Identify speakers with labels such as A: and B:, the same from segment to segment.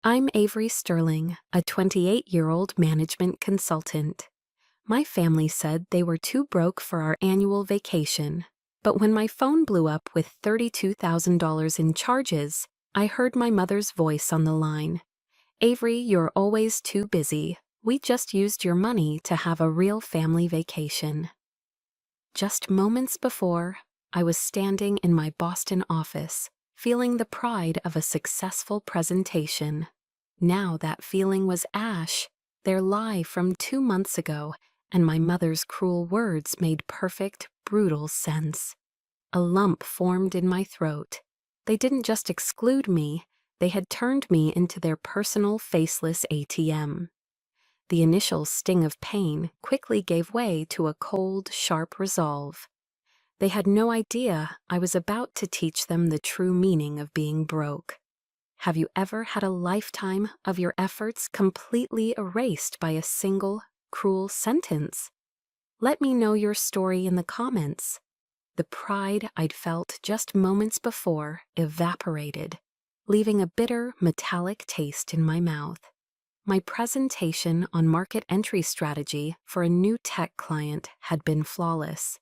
A: I'm Avery Sterling, a 28-year-old management consultant. My family said they were too broke for our annual vacation, but when my phone blew up with $32,000 in charges, I heard my mother's voice on the line. "Avery, you're always too busy. We just used your money to have a real family vacation." Just moments before, I was standing in my Boston office, feeling the pride of a successful presentation. Now that feeling was ash, their lie from 2 months ago, and my mother's cruel words made perfect, brutal sense. A lump formed in my throat. They didn't just exclude me, they had turned me into their personal faceless ATM. The initial sting of pain quickly gave way to a cold, sharp resolve. They had no idea I was about to teach them the true meaning of being broke. Have you ever had a lifetime of your efforts completely erased by a single, cruel sentence? Let me know your story in the comments. The pride I'd felt just moments before evaporated, leaving a bitter, metallic taste in my mouth. My presentation on market entry strategy for a new tech client had been flawless.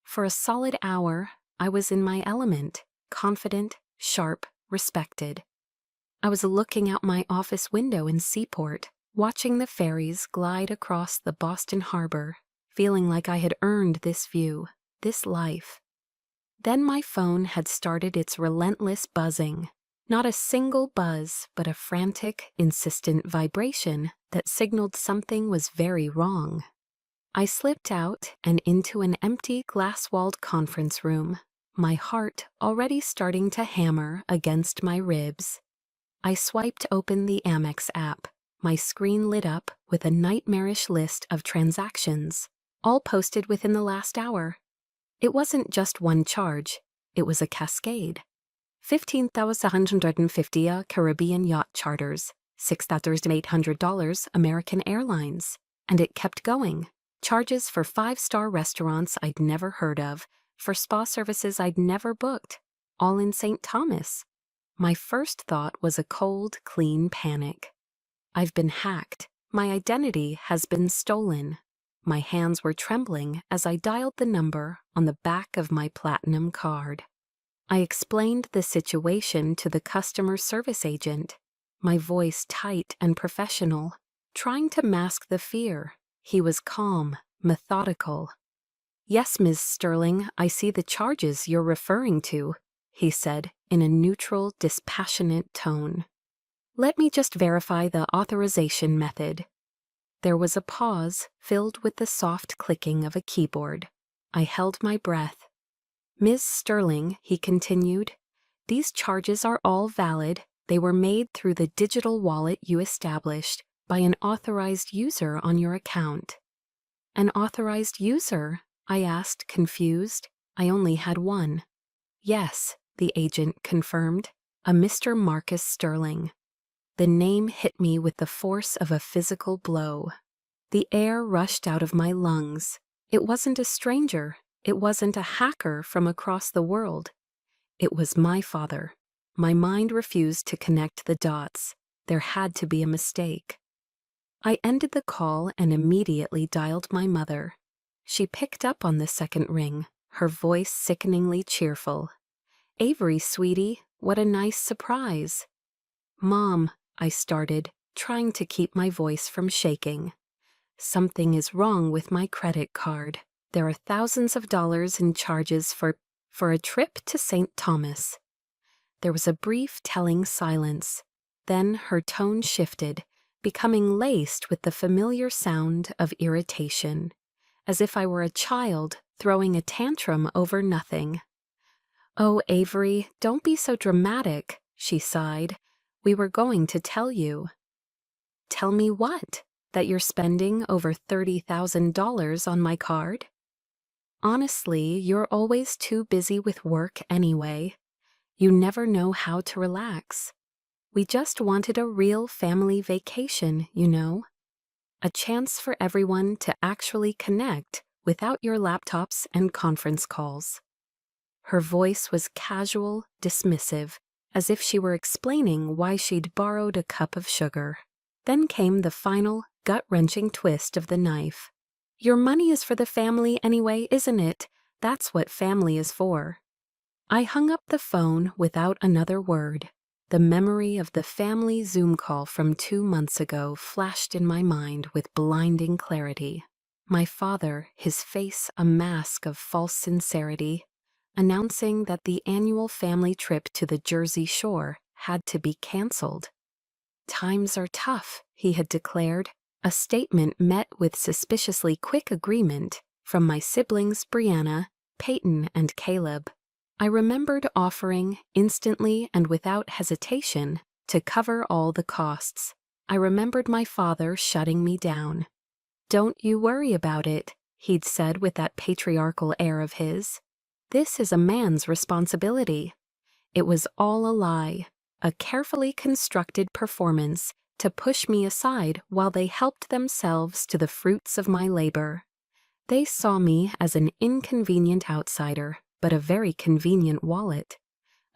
A: For a solid hour, I was in my element, confident, sharp, respected. I was looking out my office window in Seaport, watching the ferries glide across the Boston Harbor, feeling like I had earned this view, this life. Then my phone had started its relentless buzzing. Not a single buzz, but a frantic, insistent vibration that signaled something was very wrong. I slipped out and into an empty glass-walled conference room, my heart already starting to hammer against my ribs. I swiped open the Amex app. My screen lit up with a nightmarish list of transactions, all posted within the last hour. It wasn't just one charge, it was a cascade. 15,150 Caribbean yacht charters, $6,800 American Airlines, and it kept going. Charges for 5-star restaurants I'd never heard of, for spa services I'd never booked, all in St. Thomas. My first thought was a cold, clean panic. I've been hacked. My identity has been stolen. My hands were trembling as I dialed the number on the back of my platinum card. I explained the situation to the customer service agent, my voice tight and professional, trying to mask the fear. He was calm, methodical. "Yes, Ms. Sterling, I see the charges you're referring to," he said in a neutral, dispassionate tone. "Let me just verify the authorization method." There was a pause filled with the soft clicking of a keyboard. I held my breath. "Ms. Sterling," he continued, "these charges are all valid. They were made through the digital wallet you established by an authorized user on your account." "An authorized user?" I asked, confused. I only had one. "Yes," the agent confirmed, "a Mr. Marcus Sterling." The name hit me with the force of a physical blow. The air rushed out of my lungs. It wasn't a stranger. It wasn't a hacker from across the world. It was my father. My mind refused to connect the dots. There had to be a mistake. I ended the call and immediately dialed my mother. She picked up on the second ring, her voice sickeningly cheerful. "Avery, sweetie, what a nice surprise." "Mom," I started, trying to keep my voice from shaking. "Something is wrong with my credit card. There are thousands of dollars in charges for a trip to St. Thomas." There was a brief, telling silence. Then her tone shifted, becoming laced with the familiar sound of irritation, as if I were a child throwing a tantrum over nothing. "Oh, Avery, don't be so dramatic," she sighed. "We were going to tell you." "Tell me what? That you're spending over $30,000 on my card?" "Honestly, you're always too busy with work anyway. You never know how to relax. We just wanted a real family vacation, you know. A chance for everyone to actually connect without your laptops and conference calls." Her voice was casual, dismissive, as if she were explaining why she'd borrowed a cup of sugar. Then came the final, gut-wrenching twist of the knife. "Your money is for the family anyway, isn't it? That's what family is for." I hung up the phone without another word. The memory of the family Zoom call from 2 months ago flashed in my mind with blinding clarity. My father, his face a mask of false sincerity, announcing that the annual family trip to the Jersey Shore had to be canceled. "Times are tough," he had declared, a statement met with suspiciously quick agreement from my siblings Brianna, Peyton, and Caleb. I remembered offering, instantly and without hesitation, to cover all the costs. I remembered my father shutting me down. "Don't you worry about it," he'd said with that patriarchal air of his. "This is a man's responsibility." It was all a lie, a carefully constructed performance to push me aside while they helped themselves to the fruits of my labor. They saw me as an inconvenient outsider, but a very convenient wallet.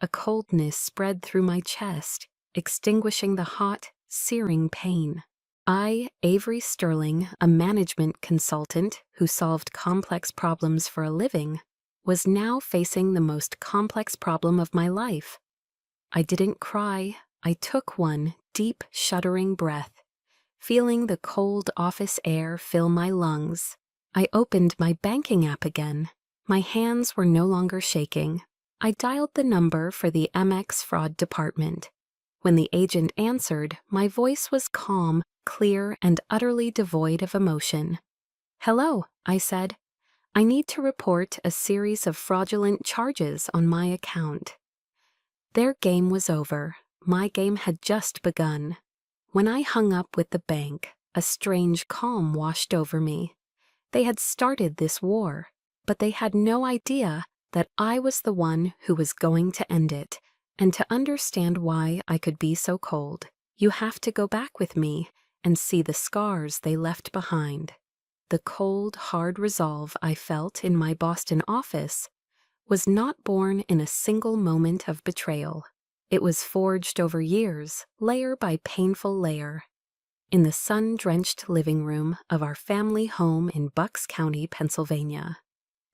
A: A coldness spread through my chest, extinguishing the hot, searing pain. I, Avery Sterling, a management consultant who solved complex problems for a living, was now facing the most complex problem of my life. I didn't cry. I took one deep, shuddering breath, feeling the cold office air fill my lungs. I opened my banking app again. My hands were no longer shaking. I dialed the number for the Amex fraud department. When the agent answered, my voice was calm, clear, and utterly devoid of emotion. "Hello," I said. "I need to report a series of fraudulent charges on my account." Their game was over. My game had just begun. When I hung up with the bank, a strange calm washed over me. They had started this war, but they had no idea that I was the one who was going to end it. And to understand why I could be so cold, you have to go back with me and see the scars they left behind. The cold, hard resolve I felt in my Boston office was not born in a single moment of betrayal. It was forged over years, layer by painful layer. In the sun-drenched living room of our family home in Bucks County, Pennsylvania.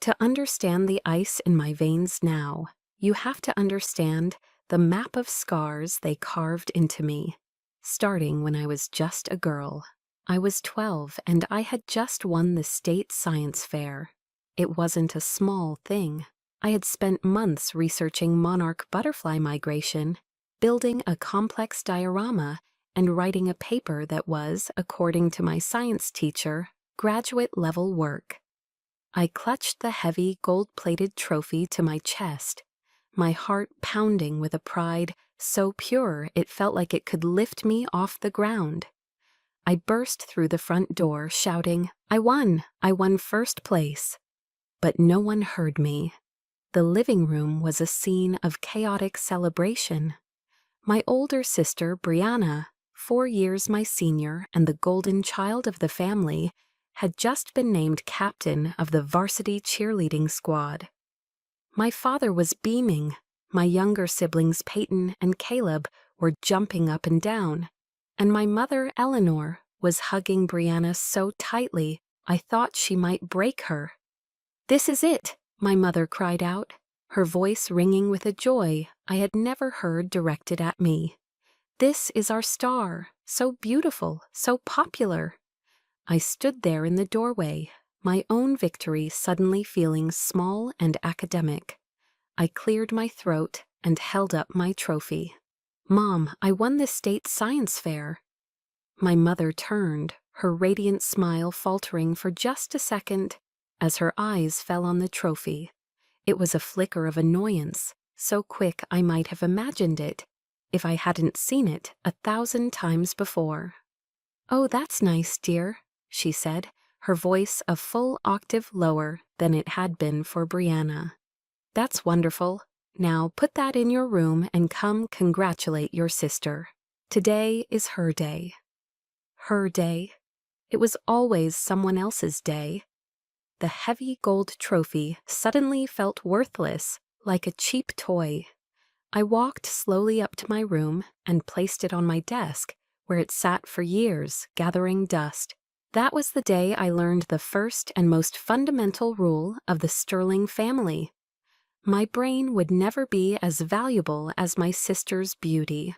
A: To understand the ice in my veins now, you have to understand the map of scars they carved into me, starting when I was just a girl. I was 12 and I had just won the state science fair. It wasn't a small thing. I had spent months researching monarch butterfly migration, building a complex diorama, and writing a paper that was, according to my science teacher, graduate-level work. I clutched the heavy gold-plated trophy to my chest, my heart pounding with a pride so pure it felt like it could lift me off the ground. I burst through the front door shouting, I won first place." But no one heard me. The living room was a scene of chaotic celebration. My older sister, Brianna, 4 years my senior and the golden child of the family, had just been named captain of the varsity cheerleading squad. My father was beaming. My younger siblings Peyton and Caleb were jumping up and down, and my mother, Eleanor, was hugging Brianna so tightly I thought she might break her. "This is it," my mother cried out, her voice ringing with a joy I had never heard directed at me. "This is our star, so beautiful, so popular." I stood there in the doorway, my own victory suddenly feeling small and academic. I cleared my throat and held up my trophy. "Mom, I won the state science fair." My mother turned, her radiant smile faltering for just a second as her eyes fell on the trophy. It was a flicker of annoyance, so quick I might have imagined it if I hadn't seen it 1,000 times before. "Oh, that's nice, dear," she said, her voice a full octave lower than it had been for Brianna. "That's wonderful. Now put that in your room and come congratulate your sister. Today is her day." Her day. It was always someone else's day. The heavy gold trophy suddenly felt worthless, like a cheap toy. I walked slowly up to my room and placed it on my desk, where it sat for years, gathering dust. That was the day I learned the first and most fundamental rule of the Sterling family. My brain would never be as valuable as my sister's beauty.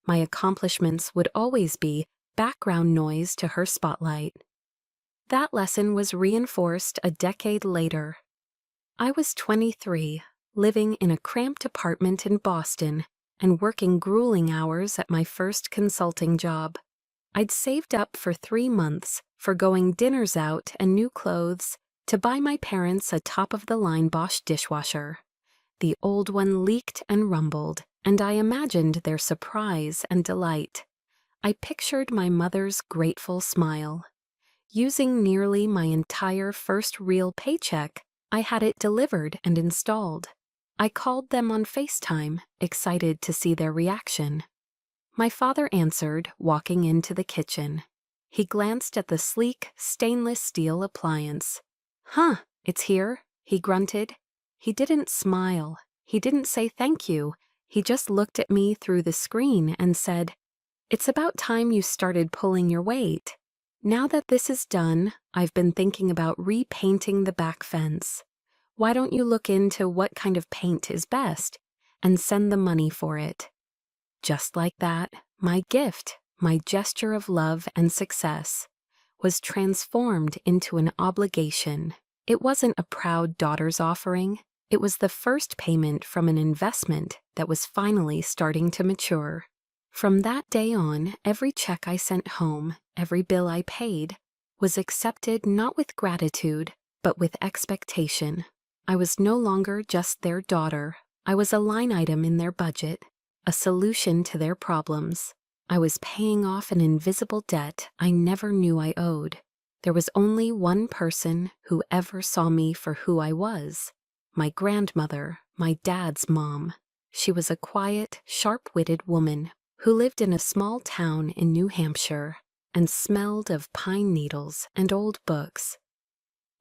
A: My accomplishments would always be background noise to her spotlight. That lesson was reinforced a decade later. I was 23, living in a cramped apartment in Boston and working grueling hours at my first consulting job. I'd saved up for 3 months, forgoing dinners out and new clothes, to buy my parents a top-of-the-line Bosch dishwasher. The old one leaked and rumbled, and I imagined their surprise and delight. I pictured my mother's grateful smile. Using nearly my entire first real paycheck, I had it delivered and installed. I called them on FaceTime, excited to see their reaction. My father answered, walking into the kitchen. He glanced at the sleek, stainless steel appliance. "Huh, it's here," he grunted. He didn't smile. He didn't say thank you. He just looked at me through the screen and said, "It's about time you started pulling your weight. Now that this is done, I've been thinking about repainting the back fence. Why don't you look into what kind of paint is best and send the money for it?" Just like that, my gift, my gesture of love and success, was transformed into an obligation. It wasn't a proud daughter's offering. It was the first payment from an investment that was finally starting to mature. From that day on, every check I sent home, every bill I paid, was accepted not with gratitude, but with expectation. I was no longer just their daughter. I was a line item in their budget, a solution to their problems. I was paying off an invisible debt I never knew I owed. There was only one person who ever saw me for who I was: my grandmother, my dad's mom. She was a quiet, sharp-witted woman who lived in a small town in New Hampshire and smelled of pine needles and old books.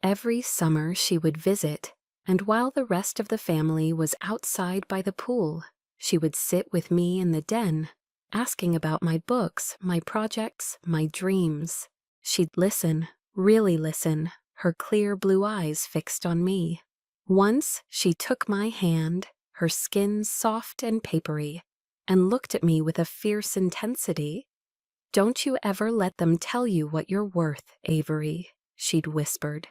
A: Every summer she would visit, and while the rest of the family was outside by the pool, she would sit with me in the den, asking about my books, my projects, my dreams. She'd listen, really listen, her clear blue eyes fixed on me. Once she took my hand, her skin soft and papery, and looked at me with a fierce intensity. "Don't you ever let them tell you what you're worth, Avery," she'd whispered.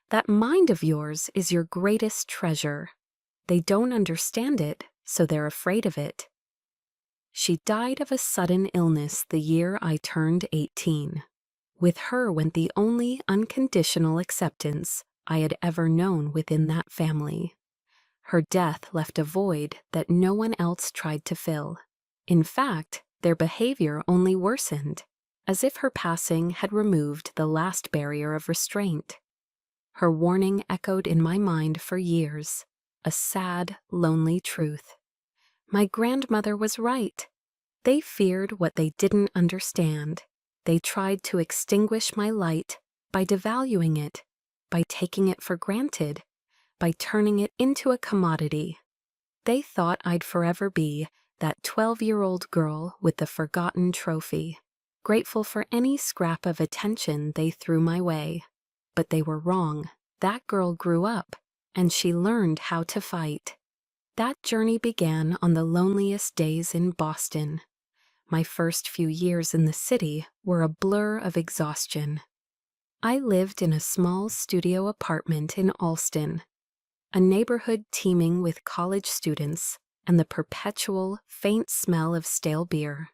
A: "That mind of yours is your greatest treasure. They don't understand it, so they're afraid of it." She died of a sudden illness the year I turned 18. With her went the only unconditional acceptance I had ever known within that family. Her death left a void that no one else tried to fill. In fact, their behavior only worsened, as if her passing had removed the last barrier of restraint. Her warning echoed in my mind for years, a sad, lonely truth. My grandmother was right. They feared what they didn't understand. They tried to extinguish my light by devaluing it, by taking it for granted, by turning it into a commodity. They thought I'd forever be that 12-year-old girl with the forgotten trophy, grateful for any scrap of attention they threw my way. But they were wrong. That girl grew up, and she learned how to fight. That journey began on the loneliest days in Boston. My first few years in the city were a blur of exhaustion. I lived in a small studio apartment in Allston, a neighborhood teeming with college students and the perpetual, faint smell of stale beer.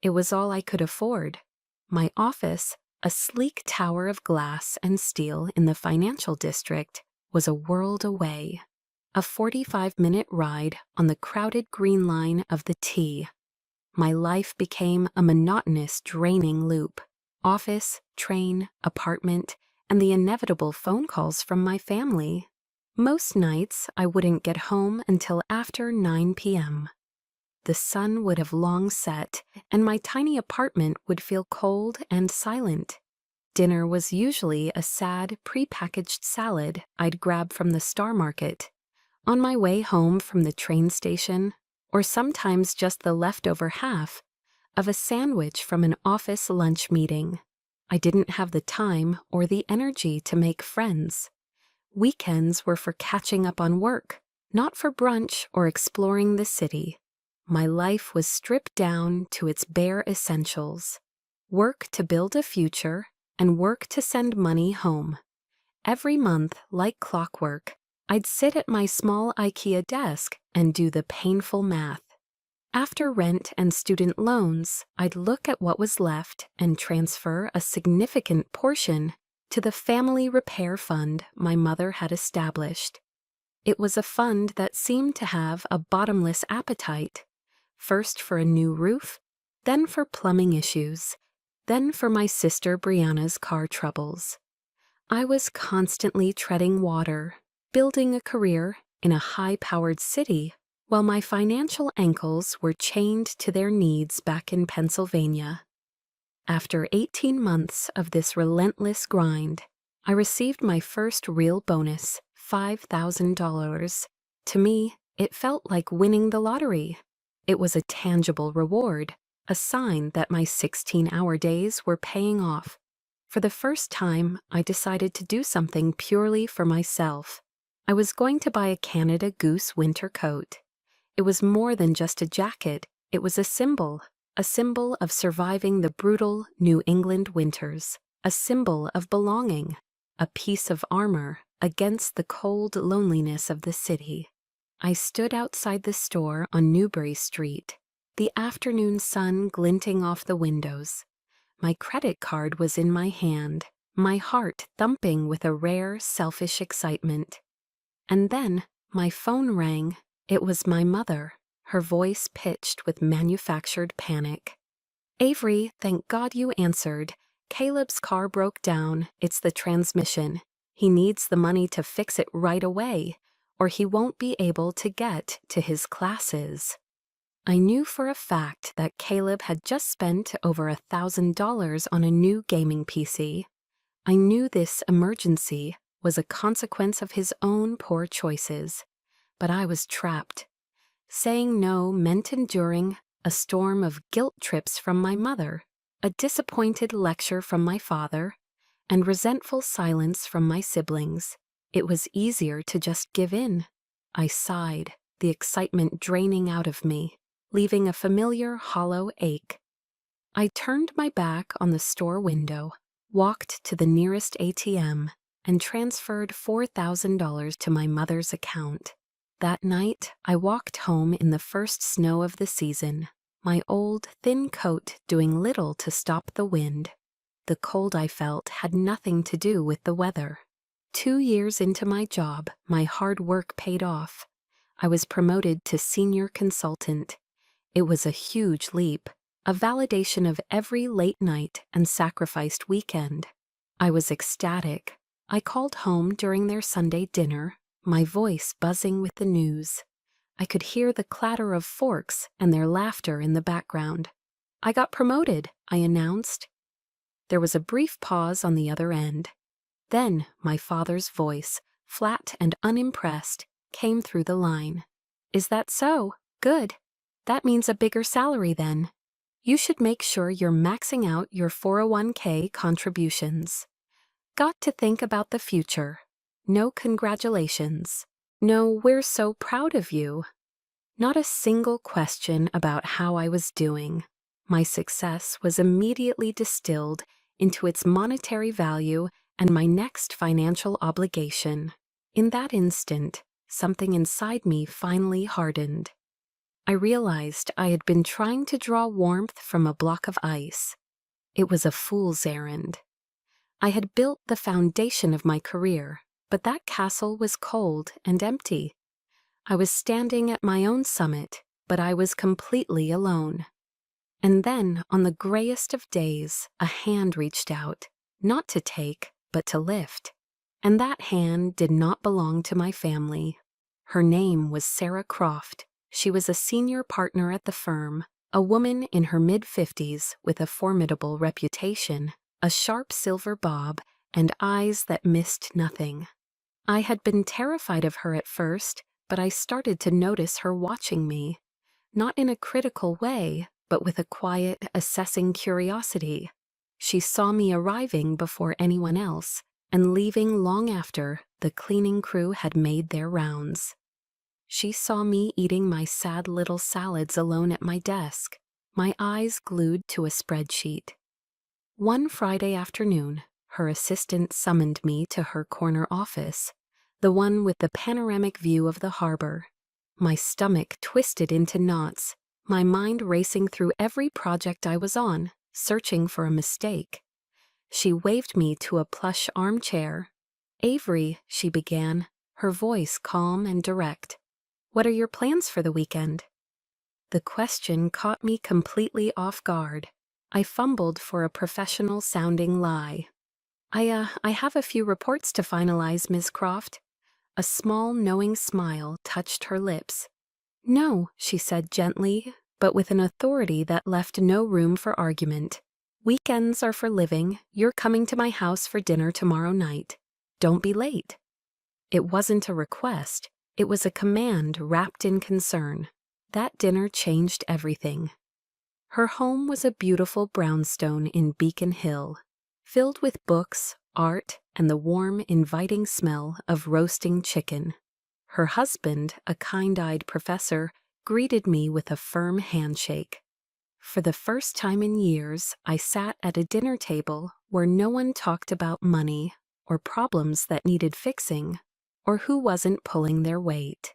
A: It was all I could afford. My office, a sleek tower of glass and steel in the financial district, was a world away. A 45-minute ride on the crowded Green Line of the T. My life became a monotonous, draining loop. Office, train, apartment, and the inevitable phone calls from my family. Most nights, I wouldn't get home until after 9 p.m. The sun would have long set, and my tiny apartment would feel cold and silent. Dinner was usually a sad, prepackaged salad I'd grab from the Star Market. On my way home from the train station, or sometimes just the leftover half of a sandwich from an office lunch meeting. I didn't have the time or the energy to make friends. Weekends were for catching up on work, not for brunch or exploring the city. My life was stripped down to its bare essentials. Work to build a future and work to send money home. Every month, like clockwork, I'd sit at my small IKEA desk and do the painful math. After rent and student loans, I'd look at what was left and transfer a significant portion to the family repair fund my mother had established. It was a fund that seemed to have a bottomless appetite, first for a new roof, then for plumbing issues, then for my sister Brianna's car troubles. I was constantly treading water, building a career in a high-powered city, while my financial ankles were chained to their needs back in Pennsylvania. After 18 months of this relentless grind, I received my first real bonus, $5,000. To me, it felt like winning the lottery. It was a tangible reward, a sign that my 16-hour days were paying off. For the first time, I decided to do something purely for myself. I was going to buy a Canada Goose winter coat. It was more than just a jacket, it was a symbol of surviving the brutal New England winters, a symbol of belonging, a piece of armor against the cold loneliness of the city. I stood outside the store on Newbury Street, the afternoon sun glinting off the windows. My credit card was in my hand, my heart thumping with a rare, selfish excitement. And then my phone rang. It was my mother, her voice pitched with manufactured panic. "Avery, thank God you answered. Caleb's car broke down. It's the transmission. He needs the money to fix it right away, or he won't be able to get to his classes." I knew for a fact that Caleb had just spent over $1,000 on a new gaming PC. I knew this emergency was a consequence of his own poor choices. But I was trapped. Saying no meant enduring a storm of guilt trips from my mother, a disappointed lecture from my father, and resentful silence from my siblings. It was easier to just give in. I sighed, the excitement draining out of me, leaving a familiar hollow ache. I turned my back on the store window, walked to the nearest ATM, and transferred $4,000 to my mother's account. That night, I walked home in the first snow of the season, my old, thin coat doing little to stop the wind. The cold I felt had nothing to do with the weather. 2 years into my job, my hard work paid off. I was promoted to senior consultant. It was a huge leap, a validation of every late night and sacrificed weekend. I was ecstatic. I called home during their Sunday dinner, my voice buzzing with the news. I could hear the clatter of forks and their laughter in the background. "I got promoted," I announced. There was a brief pause on the other end. Then my father's voice, flat and unimpressed, came through the line. "Is that so? Good. That means a bigger salary then. You should make sure you're maxing out your 401k contributions. Got to think about the future. No congratulations. No, we're so proud of you." Not a single question about how I was doing. My success was immediately distilled into its monetary value and my next financial obligation. In that instant, something inside me finally hardened. I realized I had been trying to draw warmth from a block of ice. It was a fool's errand. I had built the foundation of my career, but that castle was cold and empty. I was standing at my own summit, but I was completely alone. And then, on the grayest of days, a hand reached out, not to take, but to lift. And that hand did not belong to my family. Her name was Sarah Croft. She was a senior partner at the firm, a woman in her mid-50s with a formidable reputation, a sharp silver bob, and eyes that missed nothing. I had been terrified of her at first, but I started to notice her watching me. not in a critical way, but with a quiet, assessing curiosity. She saw me arriving before anyone else and leaving long after the cleaning crew had made their rounds. She saw me eating my sad little salads alone at my desk, my eyes glued to a spreadsheet. One Friday afternoon, her assistant summoned me to her corner office, the one with the panoramic view of the harbor. My stomach twisted into knots, my mind racing through every project I was on, searching for a mistake. She waved me to a plush armchair. "Avery," she began, her voice calm and direct. "What are your plans for the weekend?" The question caught me completely off guard. I fumbled for a professional-sounding lie. I have a few reports to finalize, Ms. Croft." A small, knowing smile touched her lips. "No," she said gently, but with an authority that left no room for argument. "Weekends are for living. You're coming to my house for dinner tomorrow night. Don't be late." It wasn't a request. It was a command wrapped in concern. That dinner changed everything. Her home was a beautiful brownstone in Beacon Hill, filled with books, art, and the warm, inviting smell of roasting chicken. Her husband, a kind-eyed professor, greeted me with a firm handshake. For the first time in years, I sat at a dinner table where no one talked about money or problems that needed fixing or who wasn't pulling their weight.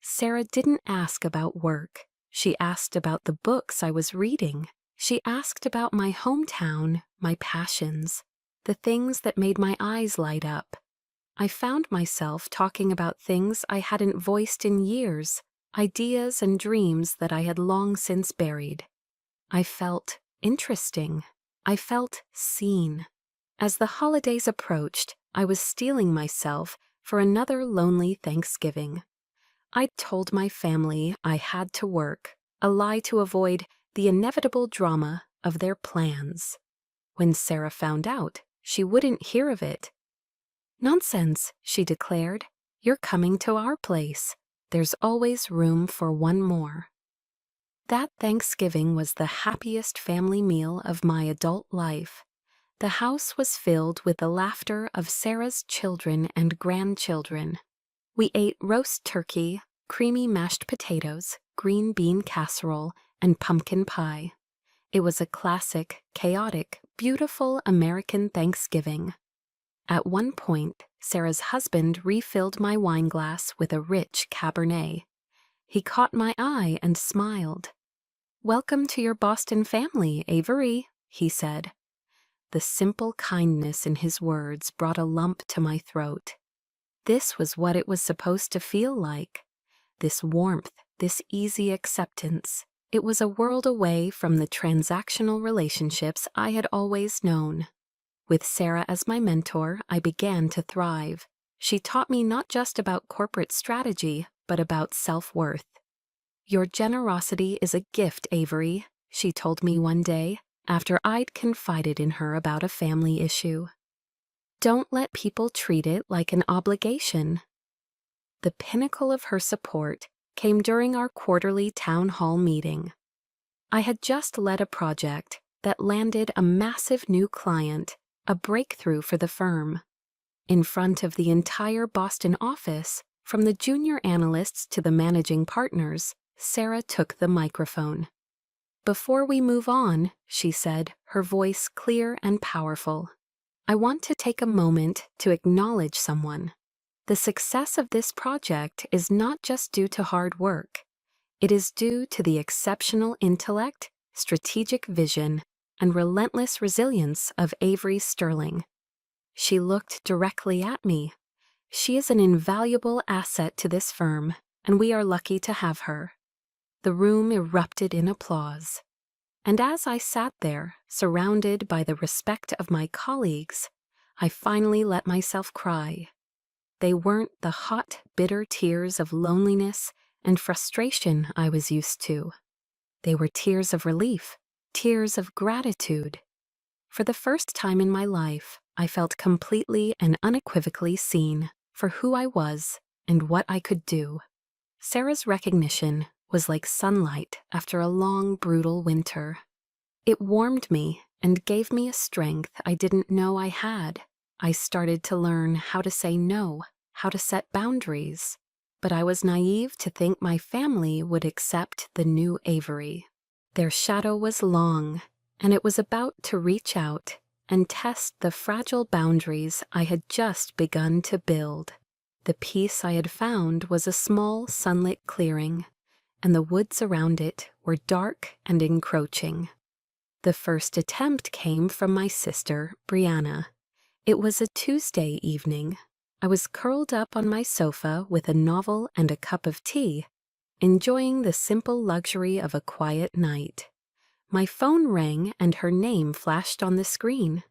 A: Sarah didn't ask about work. She asked about the books I was reading. She asked about my hometown, my passions, the things that made my eyes light up. I found myself talking about things I hadn't voiced in years, ideas and dreams that I had long since buried. I felt interesting. I felt seen. As the holidays approached, I was steeling myself for another lonely Thanksgiving. I'd told my family I had to work, a lie to avoid the inevitable drama of their plans. When Sarah found out, she wouldn't hear of it. "Nonsense," she declared. "You're coming to our place. There's always room for one more." That Thanksgiving was the happiest family meal of my adult life. The house was filled with the laughter of Sarah's children and grandchildren. We ate roast turkey, creamy mashed potatoes, green bean casserole, and pumpkin pie. It was a classic, chaotic, beautiful American Thanksgiving. At one point, Sarah's husband refilled my wine glass with a rich Cabernet. He caught my eye and smiled. "Welcome to your Boston family, Avery," he said. The simple kindness in his words brought a lump to my throat. This was what it was supposed to feel like. This warmth, this easy acceptance. It was a world away from the transactional relationships I had always known. With Sarah as my mentor, I began to thrive. She taught me not just about corporate strategy, but about self-worth. "Your generosity is a gift, Avery," she told me one day, after I'd confided in her about a family issue. "Don't let people treat it like an obligation." The pinnacle of her support came during our quarterly town hall meeting. I had just led a project that landed a massive new client, a breakthrough for the firm. In front of the entire Boston office, from the junior analysts to the managing partners, Sarah took the microphone. "Before we move on," she said, her voice clear and powerful, "I want to take a moment to acknowledge someone. The success of this project is not just due to hard work. It is due to the exceptional intellect, strategic vision, and relentless resilience of Avery Sterling." She looked directly at me. "She is an invaluable asset to this firm, and we are lucky to have her." The room erupted in applause. And as I sat there, surrounded by the respect of my colleagues, I finally let myself cry. They weren't the hot, bitter tears of loneliness and frustration I was used to. They were tears of relief, tears of gratitude. For the first time in my life, I felt completely and unequivocally seen for who I was and what I could do. Sarah's recognition was like sunlight after a long, brutal winter. It warmed me and gave me a strength I didn't know I had. I started to learn how to say no, how to set boundaries. But I was naive to think my family would accept the new Avery. Their shadow was long, and it was about to reach out and test the fragile boundaries I had just begun to build. The peace I had found was a small sunlit clearing, and the woods around it were dark and encroaching. The first attempt came from my sister, Brianna. It was a Tuesday evening. I was curled up on my sofa with a novel and a cup of tea, enjoying the simple luxury of a quiet night. My phone rang and her name flashed on the screen.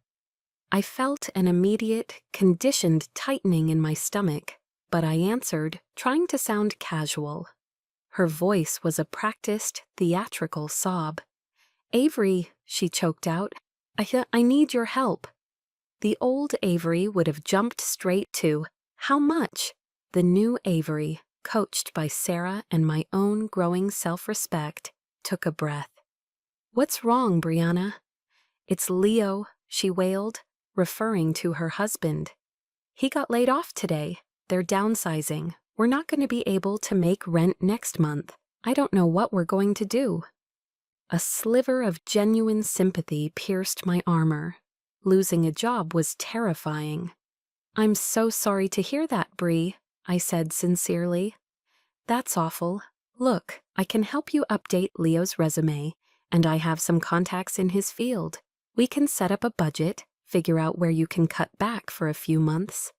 A: I felt an immediate, conditioned tightening in my stomach, but I answered, trying to sound casual. Her voice was a practiced, theatrical sob. "Avery," she choked out, I need your help." The old Avery would have jumped straight to, "How much?" The new Avery, coached by Sarah and my own growing self-respect, took a breath. "What's wrong, Brianna?" "It's Leo," she wailed, referring to her husband. "He got laid off today. They're downsizing. We're not going to be able to make rent next month. I don't know what we're going to do." A sliver of genuine sympathy pierced my armor. Losing a job was terrifying. "I'm so sorry to hear that, Bri," I said sincerely. "That's awful. Look, I can help you update Leo's resume, and I have some contacts in his field. We can set up a budget, figure out where you can cut back for a few months."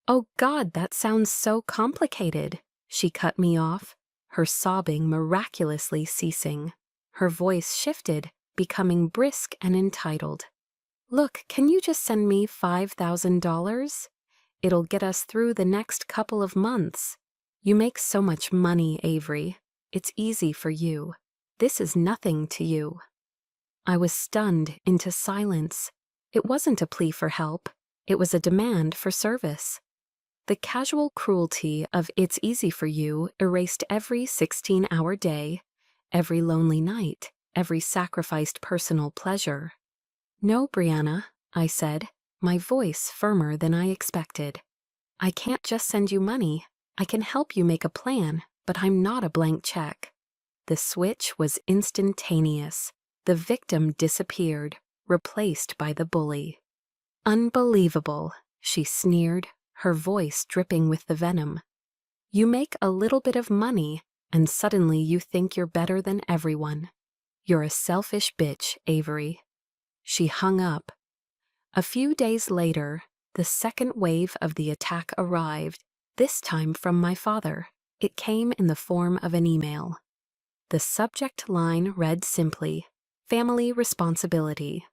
A: "Oh God, that sounds so complicated," she cut me off, her sobbing miraculously ceasing. Her voice shifted, becoming brisk and entitled. "Look, can you just send me $5,000? It'll get us through the next couple of months. You make so much money, Avery. It's easy for you. This is nothing to you." I was stunned into silence. It wasn't a plea for help. It was a demand for service. The casual cruelty of "it's easy for you" erased every 16-hour day, every lonely night, every sacrificed personal pleasure. "No, Brianna," I said, my voice firmer than I expected. "I can't just send you money. I can help you make a plan, but I'm not a blank check." The switch was instantaneous. The victim disappeared, replaced by the bully. "Unbelievable," she sneered, her voice dripping with the venom. "You make a little bit of money, and suddenly you think you're better than everyone. You're a selfish bitch, Avery." She hung up. A few days later, the second wave of the attack arrived, this time from my father. It came in the form of an email. The subject line read simply, "Family responsibility."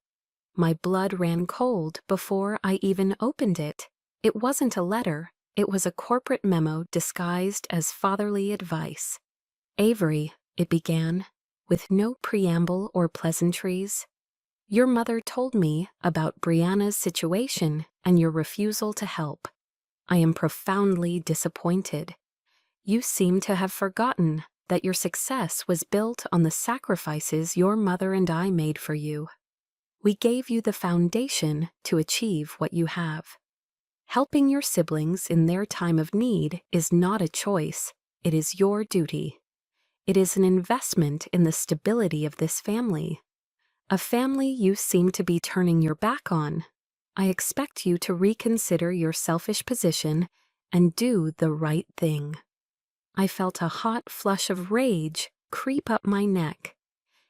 A: My blood ran cold before I even opened it. It wasn't a letter. It was a corporate memo disguised as fatherly advice. "Avery," it began, with no preamble or pleasantries. "Your mother told me about Brianna's situation and your refusal to help. I am profoundly disappointed. You seem to have forgotten that your success was built on the sacrifices your mother and I made for you. We gave you the foundation to achieve what you have. Helping your siblings in their time of need is not a choice. It is your duty. It is an investment in the stability of this family. A family you seem to be turning your back on. I expect you to reconsider your selfish position and do the right thing." I felt a hot flush of rage creep up my neck.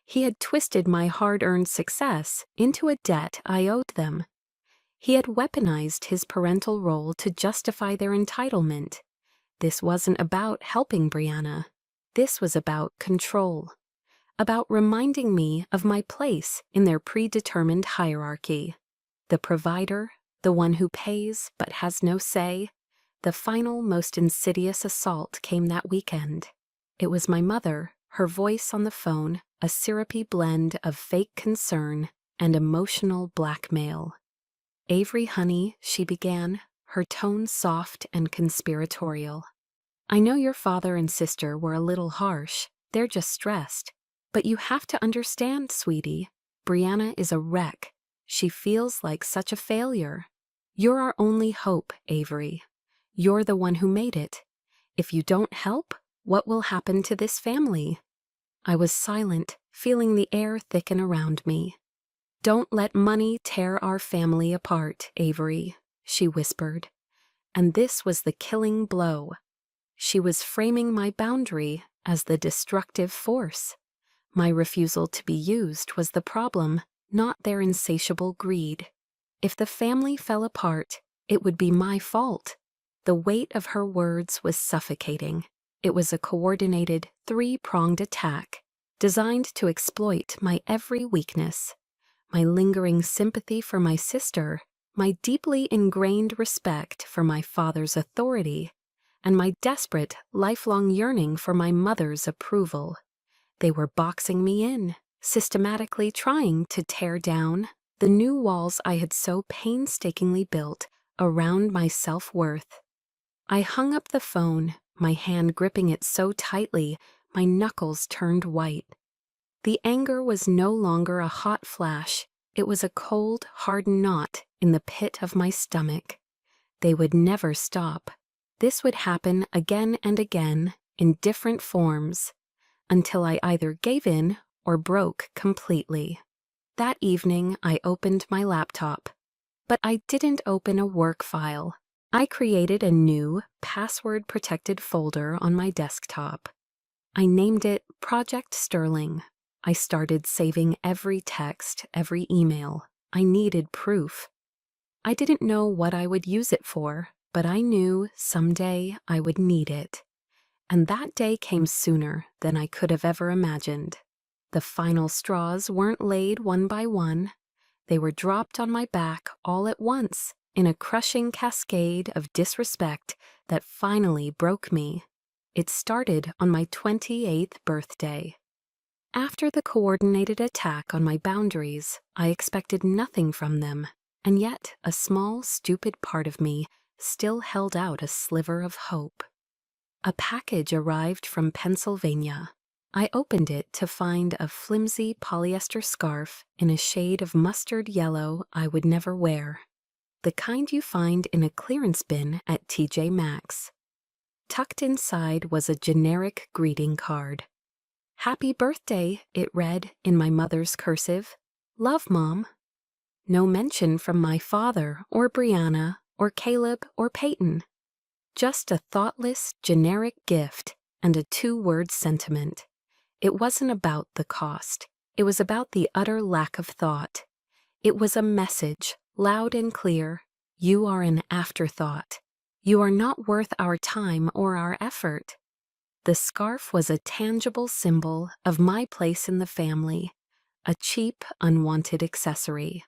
A: He had twisted my hard-earned success into a debt I owed them. He had weaponized his parental role to justify their entitlement. This wasn't about helping Brianna. This was about control. About reminding me of my place in their predetermined hierarchy. The provider, the one who pays but has no say. The final, most insidious assault came that weekend. It was my mother, her voice on the phone, a syrupy blend of fake concern and emotional blackmail. "Avery, honey," she began, her tone soft and conspiratorial. "I know your father and sister were a little harsh, They're just stressed. But you have to understand, sweetie. Brianna is a wreck. She feels like such a failure. You're our only hope, Avery. You're the one who made it. If you don't help, what will happen to this family?" I was silent, feeling the air thicken around me. "Don't let money tear our family apart, Avery," she whispered. And this was the killing blow. She was framing my boundary as the destructive force. My refusal to be used was the problem, not their insatiable greed. If the family fell apart, it would be my fault. The weight of her words was suffocating. It was a coordinated, three-pronged attack, designed to exploit my every weakness. My lingering sympathy for my sister, my deeply ingrained respect for my father's authority, and my desperate, lifelong yearning for my mother's approval. They were boxing me in, systematically trying to tear down the new walls I had so painstakingly built around my self-worth. I hung up the phone, my hand gripping it so tightly my knuckles turned white. The anger was no longer a hot flash. It was a cold, hard knot in the pit of my stomach. They would never stop. This would happen again and again in different forms, until I either gave in or broke completely. That evening, I opened my laptop. But I didn't open a work file. I created a new, password-protected folder on my desktop. I named it Project Sterling. I started saving every text, every email. I needed proof. I didn't know what I would use it for, but I knew someday I would need it. And that day came sooner than I could have ever imagined. The final straws weren't laid one by one. They were dropped on my back all at once in a crushing cascade of disrespect that finally broke me. It started on my 28th birthday. After the coordinated attack on my boundaries, I expected nothing from them, and yet a small, stupid part of me still held out a sliver of hope. A package arrived from Pennsylvania. I opened it to find a flimsy polyester scarf in a shade of mustard yellow I would never wear, the kind you find in a clearance bin at TJ Maxx. Tucked inside was a generic greeting card. "Happy birthday," it read in my mother's cursive. "Love, Mom." No mention from my father or Brianna or Caleb or Peyton. Just a thoughtless, generic gift and a two-word sentiment. It wasn't about the cost. It was about the utter lack of thought. It was a message, loud and clear. You are an afterthought. You are not worth our time or our effort. The scarf was a tangible symbol of my place in the family, a cheap, unwanted accessory.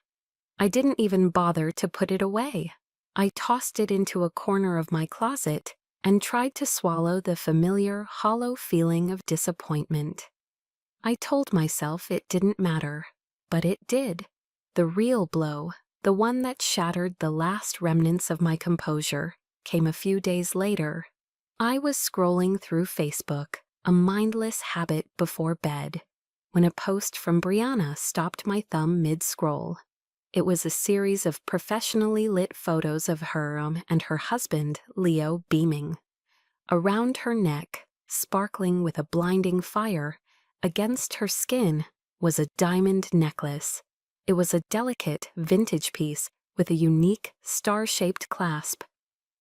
A: I didn't even bother to put it away. I tossed it into a corner of my closet and tried to swallow the familiar, hollow feeling of disappointment. I told myself it didn't matter, but it did. The real blow, the one that shattered the last remnants of my composure, came a few days later. I was scrolling through Facebook, a mindless habit before bed, when a post from Brianna stopped my thumb mid-scroll. It was a series of professionally lit photos of her and her husband, Leo, beaming. Around her neck, sparkling with a blinding fire, against her skin was a diamond necklace. It was a delicate, vintage piece with a unique, star-shaped clasp.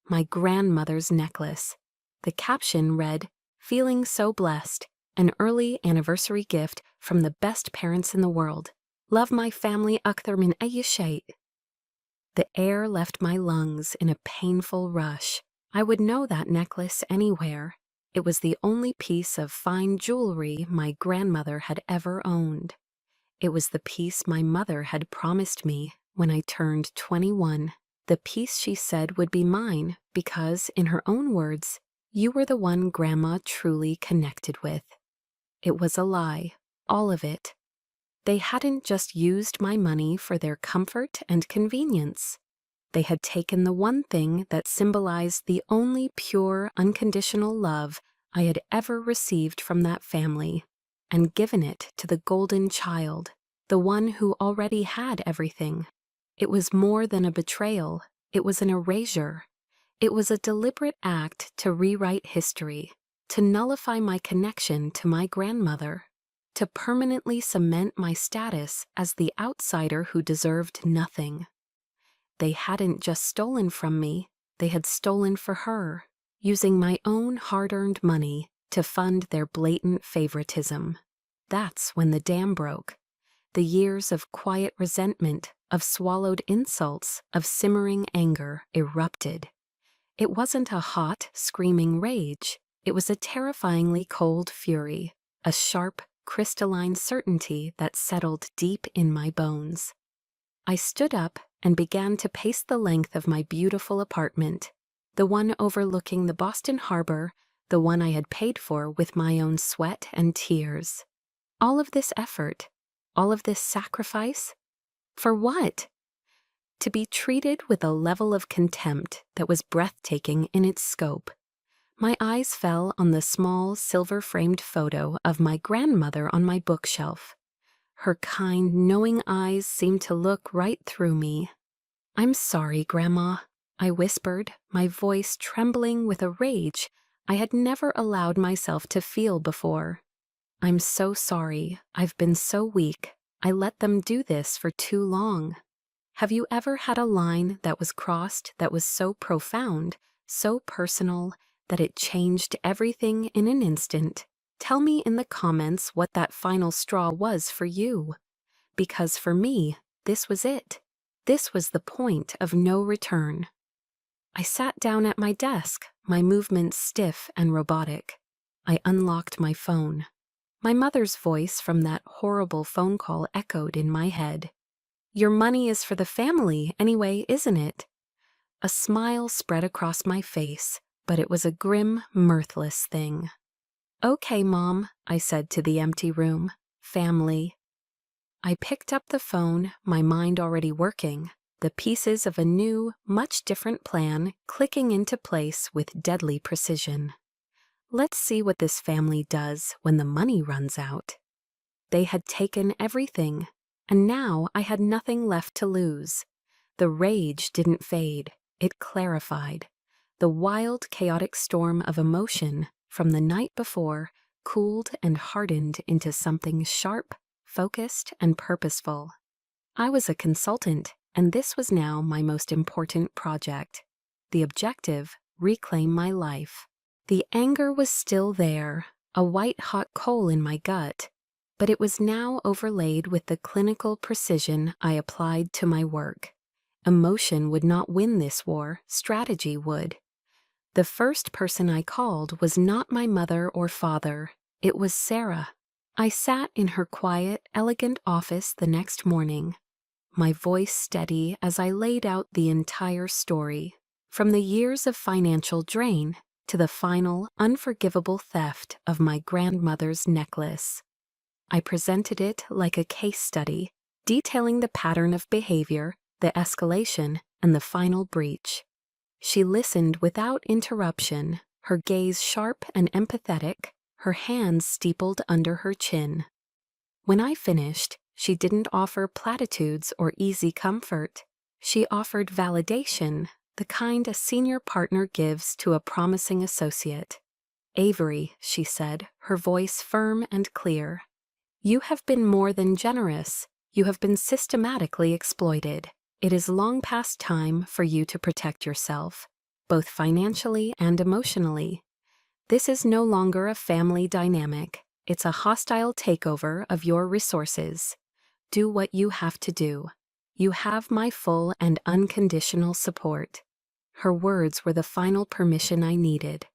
A: My grandmother's necklace. The caption read, "Feeling so blessed, an early anniversary gift from the best parents in the world. Love my family akthar min ayyi shay." The air left my lungs in a painful rush. I would know that necklace anywhere. It was the only piece of fine jewelry my grandmother had ever owned. It was the piece my mother had promised me when I turned 21. The piece she said would be mine because, in her own words, "You were the one Grandma truly connected with." It was a lie, all of it. They hadn't just used my money for their comfort and convenience. They had taken the one thing that symbolized the only pure, unconditional love I had ever received from that family and given it to the golden child, the one who already had everything. It was more than a betrayal, it was an erasure. It was a deliberate act to rewrite history, to nullify my connection to my grandmother, to permanently cement my status as the outsider who deserved nothing. They hadn't just stolen from me, they had stolen for her, using my own hard-earned money to fund their blatant favoritism. That's when the dam broke. The years of quiet resentment, of swallowed insults, of simmering anger erupted. It wasn't a hot, screaming rage. It was a terrifyingly cold fury, a sharp, crystalline certainty that settled deep in my bones. I stood up and began to pace the length of my beautiful apartment, the one overlooking the Boston Harbor, the one I had paid for with my own sweat and tears. All of this effort, all of this sacrifice, for what? To be treated with a level of contempt that was breathtaking in its scope. My eyes fell on the small, silver-framed photo of my grandmother on my bookshelf. Her kind, knowing eyes seemed to look right through me. "I'm sorry, Grandma," I whispered, my voice trembling with a rage I had never allowed myself to feel before. "I'm so sorry. I've been so weak. I let them do this for too long." Have you ever had a line that was crossed that was so profound, so personal, that it changed everything in an instant? Tell me in the comments what that final straw was for you. Because for me, this was it. This was the point of no return. I sat down at my desk, my movements stiff and robotic. I unlocked my phone. My mother's voice from that horrible phone call echoed in my head. "Your money is for the family anyway, isn't it?" A smile spread across my face, but it was a grim, mirthless thing. "Okay, Mom," I said to the empty room. "Family." I picked up the phone, my mind already working, the pieces of a new, much different plan clicking into place with deadly precision. Let's see what this family does when the money runs out. They had taken everything, and now I had nothing left to lose. The rage didn't fade, it clarified. The wild, chaotic storm of emotion from the night before cooled and hardened into something sharp, focused, and purposeful. I was a consultant, and this was now my most important project. The objective: reclaim my life. The anger was still there, a white-hot coal in my gut, but it was now overlaid with the clinical precision I applied to my work. Emotion would not win this war, strategy would. The first person I called was not my mother or father, it was Sarah. I sat in her quiet, elegant office the next morning, my voice steady as I laid out the entire story, from the years of financial drain to the final, unforgivable theft of my grandmother's necklace. I presented it like a case study, detailing the pattern of behavior, the escalation, and the final breach. She listened without interruption, her gaze sharp and empathetic, her hands steepled under her chin. When I finished, she didn't offer platitudes or easy comfort. She offered validation, the kind a senior partner gives to a promising associate. "Avery," she said, her voice firm and clear, "you have been more than generous. You have been systematically exploited. It is long past time for you to protect yourself, both financially and emotionally. This is no longer a family dynamic. It's a hostile takeover of your resources. Do what you have to do. You have my full and unconditional support." Her words were the final permission I needed.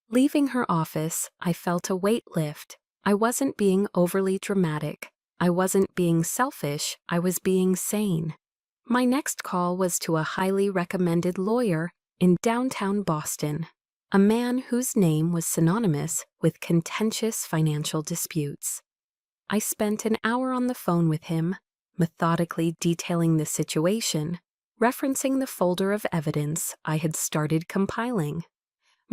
A: Leaving her office, I felt a weight lift. I wasn't being overly dramatic. I wasn't being selfish. I was being sane. My next call was to a highly recommended lawyer in downtown Boston, a man whose name was synonymous with contentious financial disputes. I spent an hour on the phone with him, methodically detailing the situation, referencing the folder of evidence I had started compiling.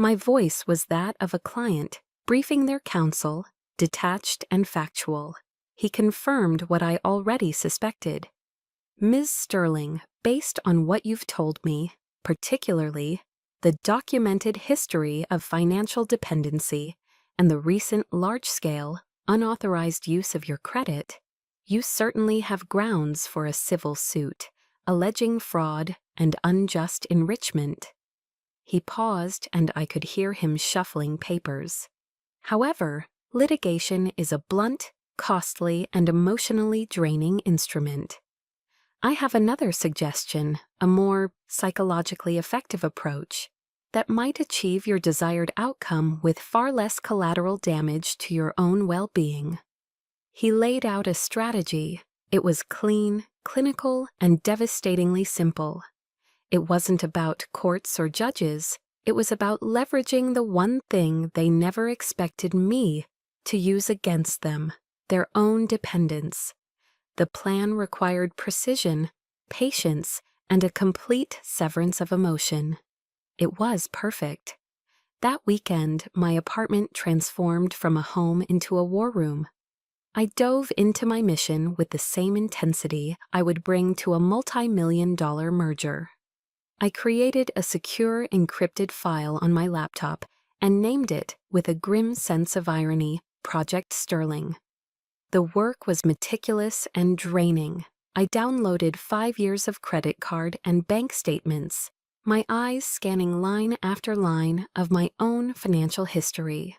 A: My voice was that of a client, briefing their counsel, detached and factual. He confirmed what I already suspected. Ms. Sterling, based on what you've told me, particularly the documented history of financial dependency and the recent large-scale, unauthorized use of your credit, you certainly have grounds for a civil suit alleging fraud and unjust enrichment. He paused, and I could hear him shuffling papers. However, litigation is a blunt, costly, and emotionally draining instrument. I have another suggestion, a more psychologically effective approach that might achieve your desired outcome with far less collateral damage to your own well-being. He laid out a strategy. It was clean, clinical, and devastatingly simple. It wasn't about courts or judges. It was about leveraging the one thing they never expected me to use against them, their own dependence. The plan required precision, patience, and a complete severance of emotion. It was perfect. That weekend, my apartment transformed from a home into a war room. I dove into my mission with the same intensity I would bring to a multi-million-dollar merger. I created a secure, encrypted file on my laptop and named it, with a grim sense of irony, Project Sterling. The work was meticulous and draining. I downloaded 5 years of credit card and bank statements, my eyes scanning line after line of my own financial history.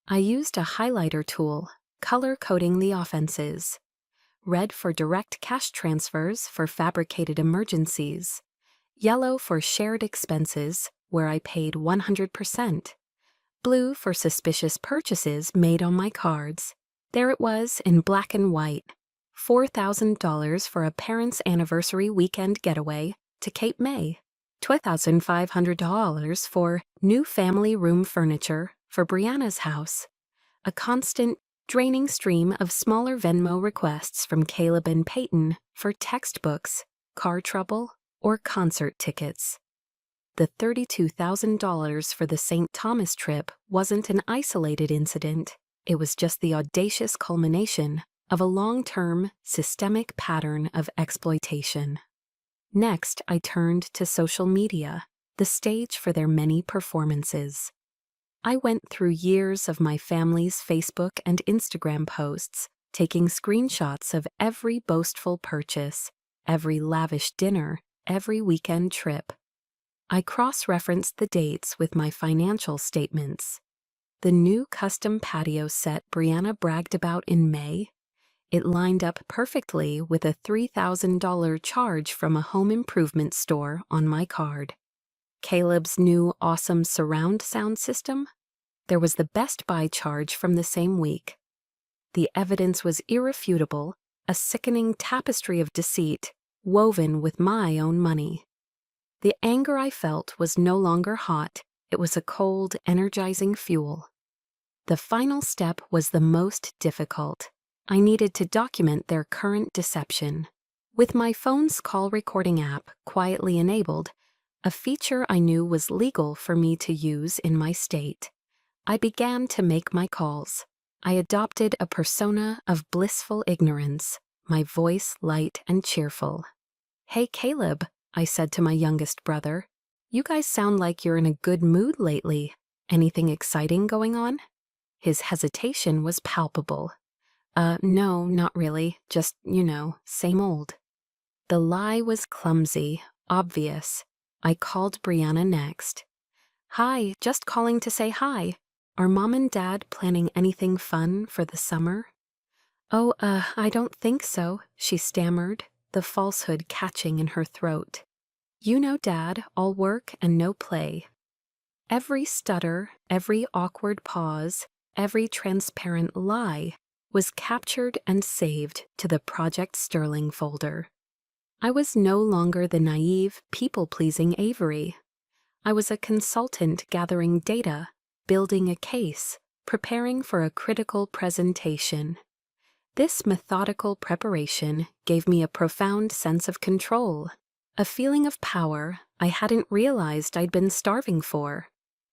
A: I used a highlighter tool, color-coding the offenses. Red for direct cash transfers for fabricated emergencies. Yellow for shared expenses, where I paid 100%. Blue for suspicious purchases made on my cards. There it was in black and white. $4,000 for a parents' anniversary weekend getaway to Cape May. $2,500 for new family room furniture for Brianna's house. A constant, draining stream of smaller Venmo requests from Caleb and Peyton for textbooks, car trouble, or concert tickets. The $32,000 for the St. Thomas trip wasn't an isolated incident. It was just the audacious culmination of a long-term, systemic pattern of exploitation. Next, I turned to social media, the stage for their many performances. I went through years of my family's Facebook and Instagram posts, taking screenshots of every boastful purchase, every lavish dinner, every weekend trip. I cross-referenced the dates with my financial statements. The new custom patio set Brianna bragged about in May, it lined up perfectly with a $3,000 charge from a home improvement store on my card. Caleb's new awesome surround sound system? There was the Best Buy charge from the same week. The evidence was irrefutable, a sickening tapestry of deceit, woven with my own money. The anger I felt was no longer hot, it was a cold, energizing fuel. The final step was the most difficult. I needed to document their current deception. With my phone's call recording app quietly enabled, a feature I knew was legal for me to use in my state, I began to make my calls. I adopted a persona of blissful ignorance, my voice light and cheerful. "Hey, Caleb," I said to my youngest brother, "you guys sound like you're in a good mood lately. Anything exciting going on?" His hesitation was palpable. No, not really. Just, same old." The lie was clumsy, obvious. I called Brianna next. "Hi, just calling to say hi. Are Mom and Dad planning anything fun for the summer?" "Oh, I don't think so," she stammered, the falsehood catching in her throat. "You know, Dad, all work and no play." Every stutter, every awkward pause, every transparent lie was captured and saved to the Project Sterling folder. I was no longer the naive, people-pleasing Avery. I was a consultant gathering data, building a case, preparing for a critical presentation. This methodical preparation gave me a profound sense of control, a feeling of power I hadn't realized I'd been starving for.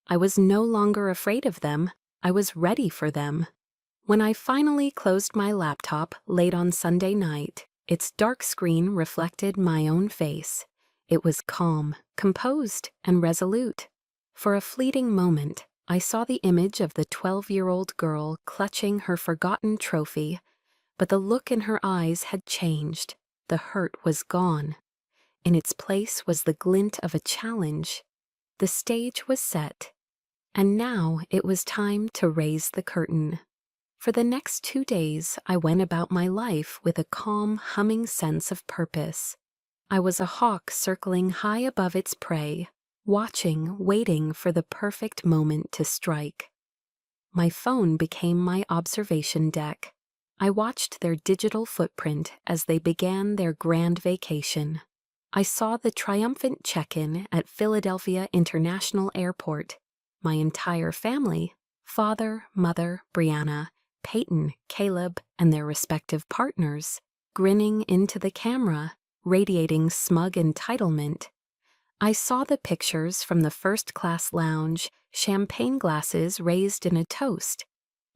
A: I was no longer afraid of them. I was ready for them. When I finally closed my laptop late on Sunday night, its dark screen reflected my own face. It was calm, composed, and resolute. For a fleeting moment, I saw the image of the 12-year-old girl clutching her forgotten trophy, but the look in her eyes had changed. The hurt was gone. In its place was the glint of a challenge. The stage was set, and now it was time to raise the curtain. For the next 2 days, I went about my life with a calm, humming sense of purpose. I was a hawk circling high above its prey, watching, waiting for the perfect moment to strike. My phone became my observation deck. I watched their digital footprint as they began their grand vacation. I saw the triumphant check-in at Philadelphia International Airport. My entire family, father, mother, Brianna, Peyton, Caleb, and their respective partners, grinning into the camera, radiating smug entitlement. I saw the pictures from the first-class lounge, champagne glasses raised in a toast.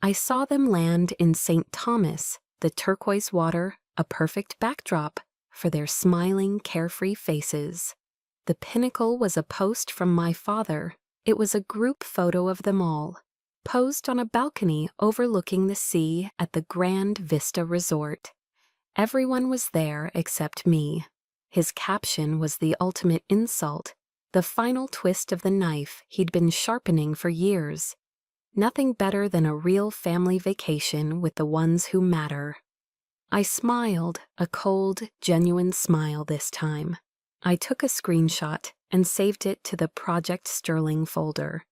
A: I saw them land in St. Thomas, the turquoise water, a perfect backdrop for their smiling, carefree faces. The pinnacle was a post from my father. It was a group photo of them all, posed on a balcony overlooking the sea at the Grand Vista Resort. Everyone was there except me. His caption was the ultimate insult, the final twist of the knife he'd been sharpening for years. Nothing better than a real family vacation with the ones who matter. I smiled, a cold, genuine smile this time. I took a screenshot and saved it to the Project Sterling folder.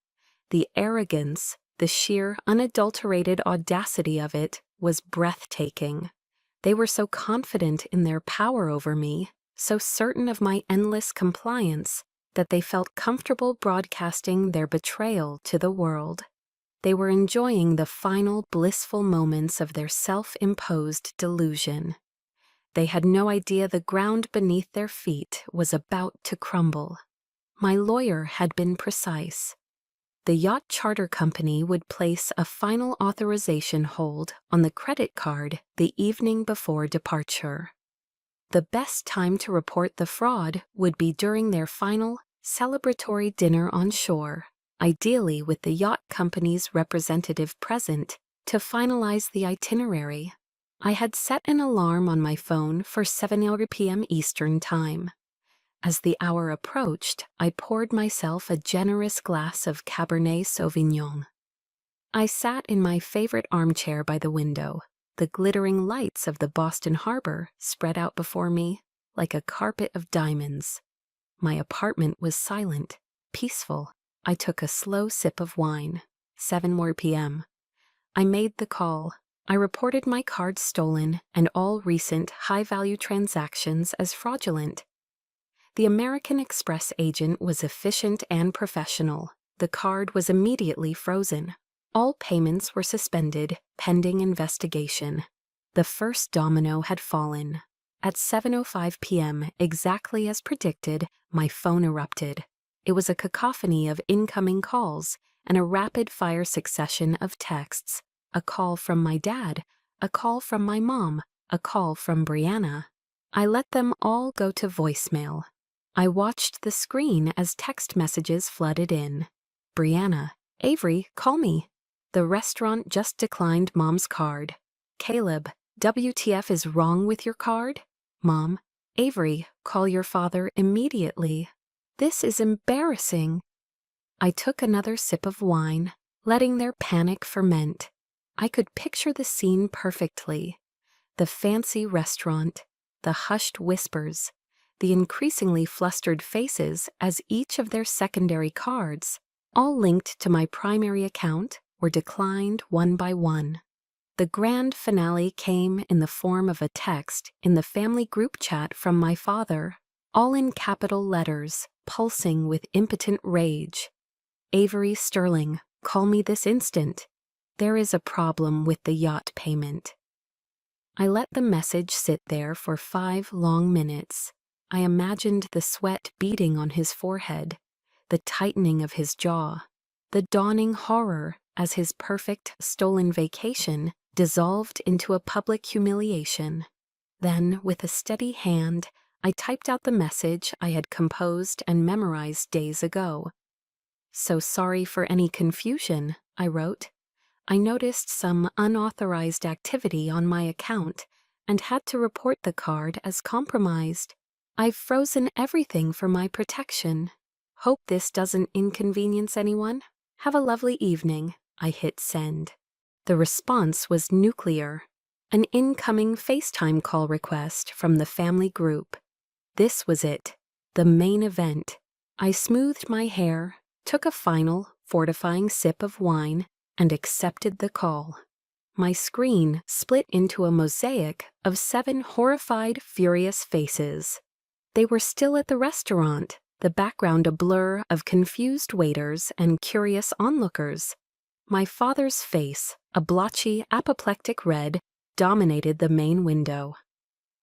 A: The arrogance, the sheer, unadulterated audacity of it was breathtaking. They were so confident in their power over me, so certain of my endless compliance, that they felt comfortable broadcasting their betrayal to the world. They were enjoying the final blissful moments of their self-imposed delusion. They had no idea the ground beneath their feet was about to crumble. My lawyer had been precise. The yacht charter company would place a final authorization hold on the credit card the evening before departure. The best time to report the fraud would be during their final, celebratory dinner on shore, ideally with the yacht company's representative present to finalize the itinerary. I had set an alarm on my phone for 7 p.m. Eastern Time. As the hour approached, I poured myself a generous glass of Cabernet Sauvignon. I sat in my favorite armchair by the window, the glittering lights of the Boston Harbor spread out before me like a carpet of diamonds. My apartment was silent, peaceful. I took a slow sip of wine. 7 p.m. I made the call. I reported my card stolen and all recent high-value transactions as fraudulent. The American Express agent was efficient and professional. The card was immediately frozen. All payments were suspended, pending investigation. The first domino had fallen. At 7:05 p.m., exactly as predicted, my phone erupted. It was a cacophony of incoming calls and a rapid-fire succession of texts. A call from my dad, a call from my mom, a call from Brianna. I let them all go to voicemail. I watched the screen as text messages flooded in. Brianna, Avery, call me. The restaurant just declined Mom's card. Caleb, WTF is wrong with your card? Mom, Avery, call your father immediately. This is embarrassing. I took another sip of wine, letting their panic ferment. I could picture the scene perfectly. The fancy restaurant, the hushed whispers, the increasingly flustered faces as each of their secondary cards, all linked to my primary account, were declined one by one. The grand finale came in the form of a text in the family group chat from my father, all in capital letters, pulsing with impotent rage. Avery Sterling, call me this instant. There is a problem with the yacht payment. I let the message sit there for 5 long minutes. I imagined the sweat beading on his forehead, the tightening of his jaw, the dawning horror as his perfect stolen vacation dissolved into a public humiliation. Then, with a steady hand, I typed out the message I had composed and memorized days ago. "So sorry for any confusion," I wrote. "I noticed some unauthorized activity on my account and had to report the card as compromised. I've frozen everything for my protection. Hope this doesn't inconvenience anyone. Have a lovely evening." I hit send. The response was nuclear. An incoming FaceTime call request from the family group. This was it, the main event. I smoothed my hair, took a final, fortifying sip of wine, and accepted the call. My screen split into a mosaic of 7 horrified, furious faces. They were still at the restaurant, the background a blur of confused waiters and curious onlookers. My father's face, a blotchy, apoplectic red, dominated the main window.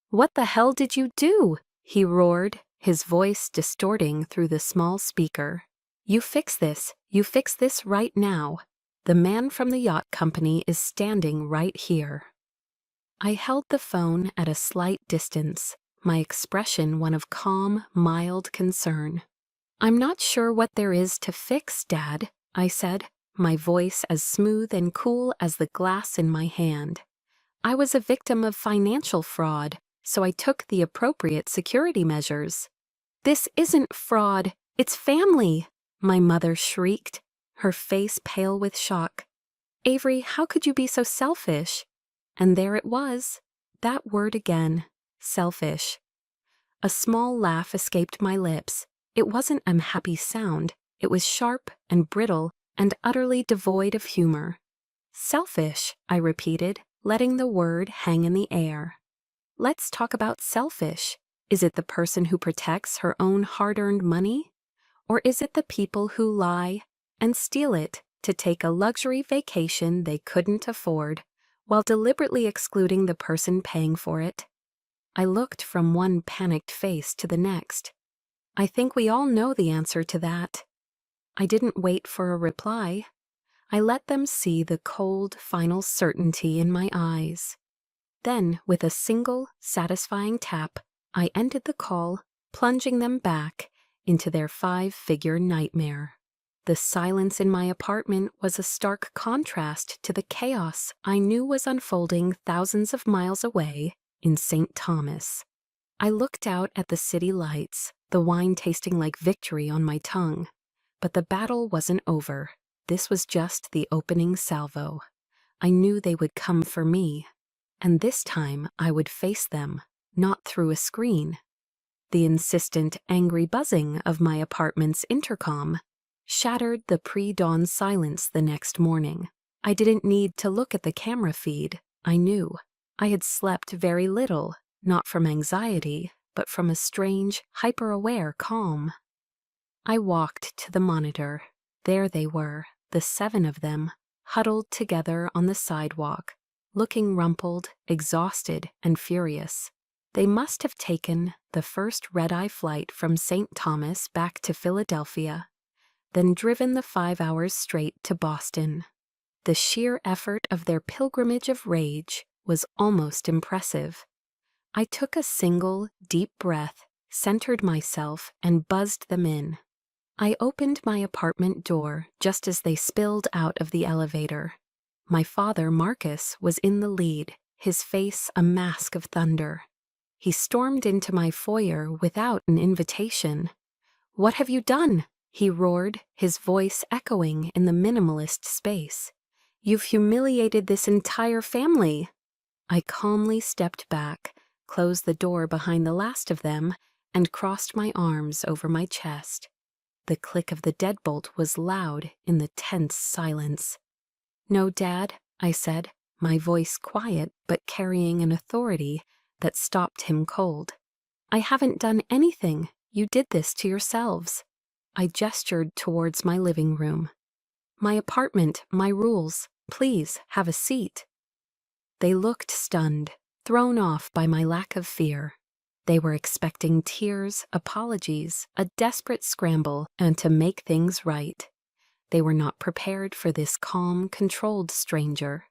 A: "What the hell did you do?" he roared, his voice distorting through the small speaker. You fix this right now. The man from the yacht company is standing right here." I held the phone at a slight distance, my expression one of calm, mild concern. "I'm not sure what there is to fix, Dad," I said, my voice as smooth and cool as the glass in my hand. "I was a victim of financial fraud, so I took the appropriate security measures." "This isn't fraud, it's family," my mother shrieked, her face pale with shock. "Avery, how could you be so selfish?" And there it was, that word again, selfish. A small laugh escaped my lips. It wasn't a happy sound, it was sharp and brittle and utterly devoid of humor. "Selfish," I repeated, letting the word hang in the air. "Let's talk about selfish. Is it the person who protects her own hard-earned money? Or is it the people who lie and steal it to take a luxury vacation they couldn't afford, while deliberately excluding the person paying for it?" I looked from one panicked face to the next. I think we all know the answer to that. I didn't wait for a reply. I let them see the cold, final certainty in my eyes. Then, with a single, satisfying tap, I ended the call, plunging them back into their 5-figure nightmare. The silence in my apartment was a stark contrast to the chaos I knew was unfolding thousands of miles away in St. Thomas. I looked out at the city lights, the wine tasting like victory on my tongue. But the battle wasn't over. This was just the opening salvo. I knew they would come for me, and this time I would face them, not through a screen. The insistent, angry buzzing of my apartment's intercom shattered the pre-dawn silence the next morning. I didn't need to look at the camera feed. I knew. I had slept very little, not from anxiety, but from a strange, hyper-aware calm. I walked to the monitor. There they were, the 7 of them, huddled together on the sidewalk, looking rumpled, exhausted, and furious. They must have taken the first red-eye flight from St. Thomas back to Philadelphia, then driven the 5 hours straight to Boston. The sheer effort of their pilgrimage of rage was almost impressive. I took a single, deep breath, centered myself, and buzzed them in. I opened my apartment door just as they spilled out of the elevator. My father, Marcus, was in the lead, his face a mask of thunder. He stormed into my foyer without an invitation. "What have you done?" he roared, his voice echoing in the minimalist space. "You've humiliated this entire family." I calmly stepped back, closed the door behind the last of them, and crossed my arms over my chest. The click of the deadbolt was loud in the tense silence. "No, Dad," I said, my voice quiet but carrying an authority that stopped him cold. "I haven't done anything. You did this to yourselves." I gestured towards my living room. "My apartment, my rules. Please, have a seat." They looked stunned, thrown off by my lack of fear. They were expecting tears, apologies, a desperate scramble, and to make things right. They were not prepared for this calm, controlled stranger.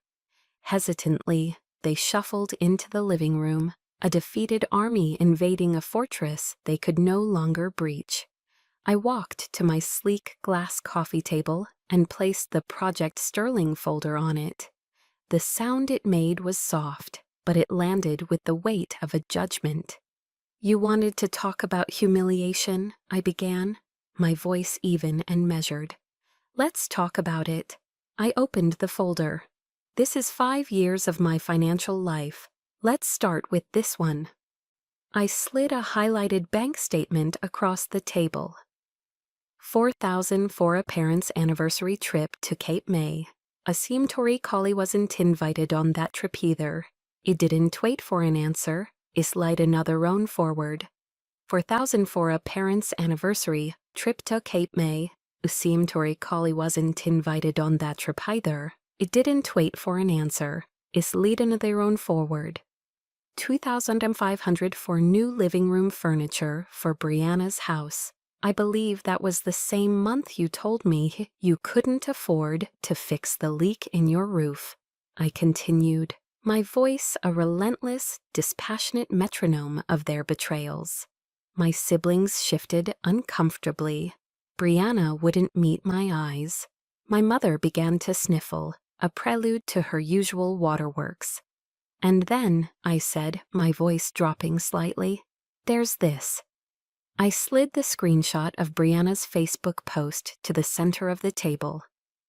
A: Hesitantly, they shuffled into the living room, a defeated army invading a fortress they could no longer breach. I walked to my sleek glass coffee table and placed the Project Sterling folder on it. The sound it made was soft, but it landed with the weight of a judgment. "You wanted to talk about humiliation," I began, my voice even and measured. "Let's talk about it." I opened the folder. "This is 5 years of my financial life. Let's start with this one." I slid a highlighted bank statement across the table. $4,000 for a parent's anniversary trip to Cape May. Asim Tori Kali wasn't invited on that trip either. It didn't wait for an answer. It slid another own forward. $4,000 for a parent's anniversary trip to Cape May. Asim Tori Kali wasn't invited on that trip either. It didn't wait for an answer. It slid another own forward. $2,500 for new living room furniture for Brianna's house. I believe that was the same month you told me you couldn't afford to fix the leak in your roof. I continued, my voice a relentless, dispassionate metronome of their betrayals. My siblings shifted uncomfortably. Brianna wouldn't meet my eyes. My mother began to sniffle, a prelude to her usual waterworks. "And then," I said, my voice dropping slightly, "there's this." I slid the screenshot of Brianna's Facebook post to the center of the table.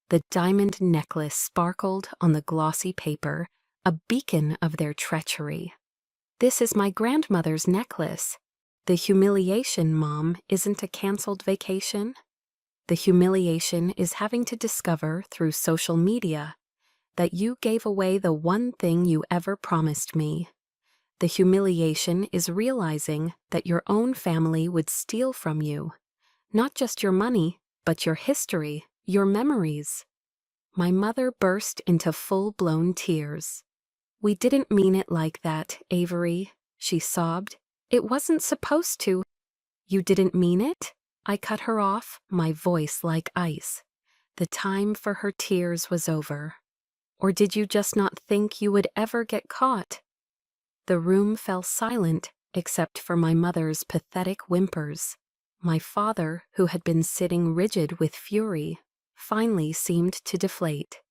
A: The diamond necklace sparkled on the glossy paper, a beacon of their treachery. "This is my grandmother's necklace. The humiliation, Mom, isn't a canceled vacation. The humiliation is having to discover through social media that you gave away the one thing you ever promised me. The humiliation is realizing that your own family would steal from you, not just your money, but your history, your memories." My mother burst into full-blown tears. "We didn't mean it like that, Avery," she sobbed. "It wasn't supposed to." "You didn't mean it?" I cut her off, my voice like ice. The time for her tears was over. "Or did you just not think you would ever get caught?" The room fell silent, except for my mother's pathetic whimpers. My father, who had been sitting rigid with fury, finally seemed to deflate.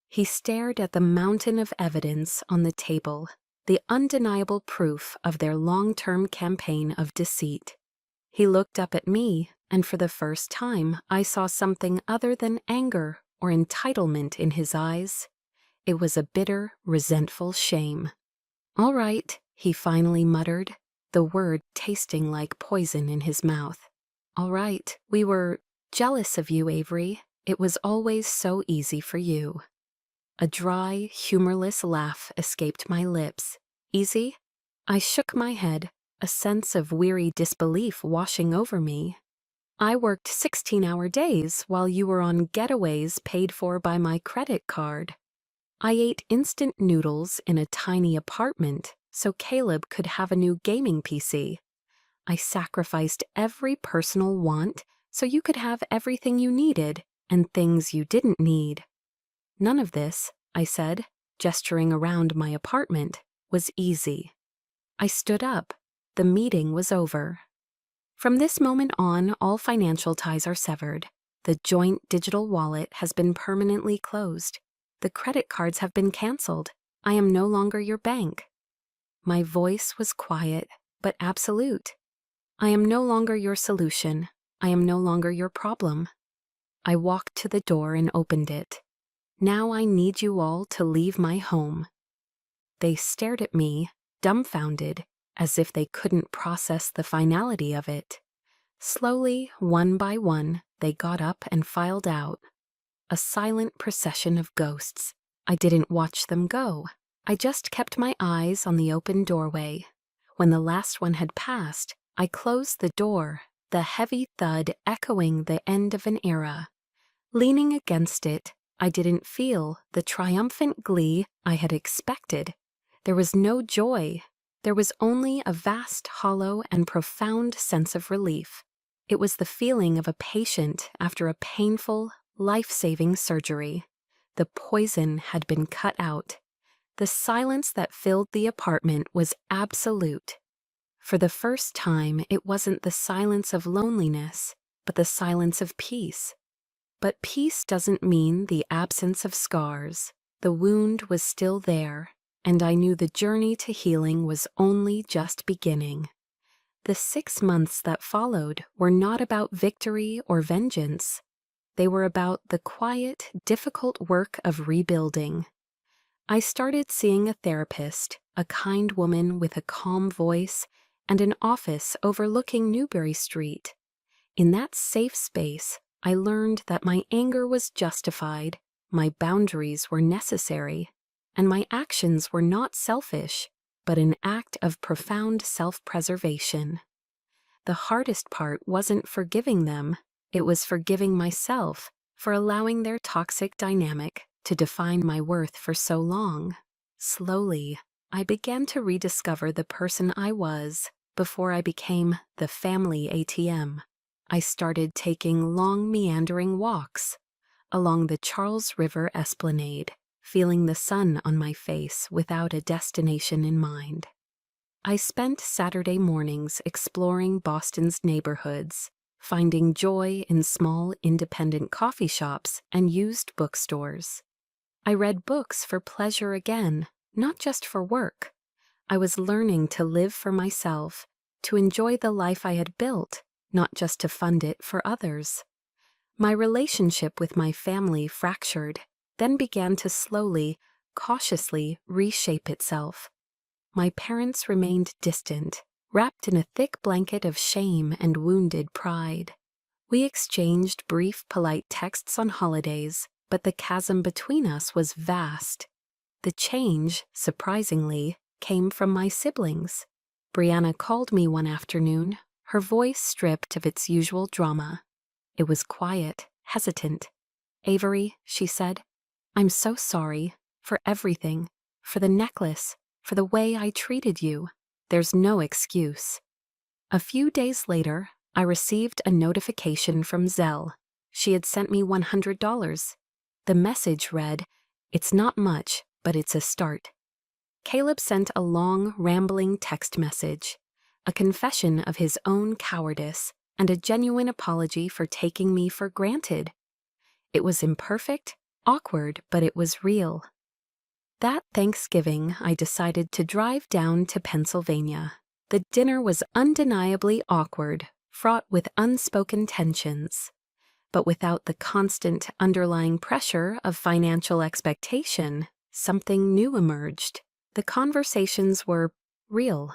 A: He stared at the mountain of evidence on the table, the undeniable proof of their long-term campaign of deceit. He looked up at me, and for the first time I saw something other than anger or entitlement in his eyes. It was a bitter, resentful shame. "All right," he finally muttered, the word tasting like poison in his mouth. "All right, we were jealous of you, Avery. It was always so easy for you." A dry, humorless laugh escaped my lips. "Easy?" I shook my head, a sense of weary disbelief washing over me. "I worked 16-hour days while you were on getaways paid for by my credit card. I ate instant noodles in a tiny apartment so Caleb could have a new gaming PC. I sacrificed every personal want so you could have everything you needed and things you didn't need. None of this," I said, gesturing around my apartment, "was easy." I stood up. The meeting was over. From this moment on, all financial ties are severed. The joint digital wallet has been permanently closed. The credit cards have been canceled. I am no longer your bank. My voice was quiet, but absolute. I am no longer your solution. I am no longer your problem. I walked to the door and opened it. "Now I need you all to leave my home." They stared at me, dumbfounded, as if they couldn't process the finality of it. Slowly, one by one, they got up and filed out. A silent procession of ghosts. I didn't watch them go. I just kept my eyes on the open doorway. When the last one had passed, I closed the door, the heavy thud echoing the end of an era. Leaning against it, I didn't feel the triumphant glee I had expected. There was no joy. There was only a vast, hollow, and profound sense of relief. It was the feeling of a patient after a painful, Life-saving surgery. The poison had been cut out. The silence that filled the apartment was absolute. For the first time, it wasn't the silence of loneliness, but the silence of peace. But peace doesn't mean the absence of scars. The wound was still there, and I knew the journey to healing was only just beginning. The 6 months that followed were not about victory or vengeance. They were about the quiet, difficult work of rebuilding. I started seeing a therapist, a kind woman with a calm voice, and an office overlooking Newbury Street. In that safe space, I learned that my anger was justified, my boundaries were necessary, and my actions were not selfish, but an act of profound self-preservation. The hardest part wasn't forgiving them, it was forgiving myself for allowing their toxic dynamic to define my worth for so long. Slowly, I began to rediscover the person I was before I became the family ATM. I started taking long, meandering walks along the Charles River Esplanade, feeling the sun on my face without a destination in mind. I spent Saturday mornings exploring Boston's neighborhoods, finding joy in small independent coffee shops and used bookstores. I read books for pleasure again, not just for work. I was learning to live for myself, to enjoy the life I had built, not just to fund it for others. My relationship with my family fractured, then began to slowly, cautiously reshape itself. My parents remained distant, wrapped in a thick blanket of shame and wounded pride. We exchanged brief, polite texts on holidays, but the chasm between us was vast. The change, surprisingly, came from my siblings. Brianna called me one afternoon, her voice stripped of its usual drama. It was quiet, hesitant. "Avery," she said, "I'm so sorry for everything, for the necklace, for the way I treated you. There's no excuse." A few days later, I received a notification from Zelle. She had sent me $100. The message read, "It's not much, but it's a start." Caleb sent a long, rambling text message, a confession of his own cowardice and a genuine apology for taking me for granted. It was imperfect, awkward, but it was real. That Thanksgiving, I decided to drive down to Pennsylvania. The dinner was undeniably awkward, fraught with unspoken tensions. But without the constant underlying pressure of financial expectation, something new emerged. The conversations were real.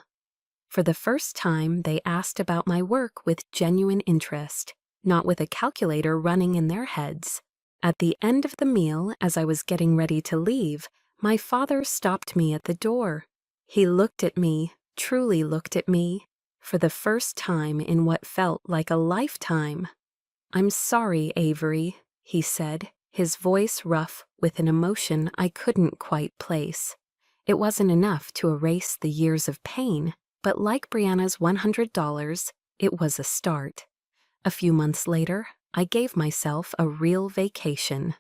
A: For the first time, they asked about my work with genuine interest, not with a calculator running in their heads. At the end of the meal, as I was getting ready to leave, my father stopped me at the door. He looked at me, truly looked at me, for the first time in what felt like a lifetime. "I'm sorry, Avery," he said, his voice rough with an emotion I couldn't quite place. It wasn't enough to erase the years of pain, but like Brianna's $100, it was a start. A few months later, I gave myself a real vacation.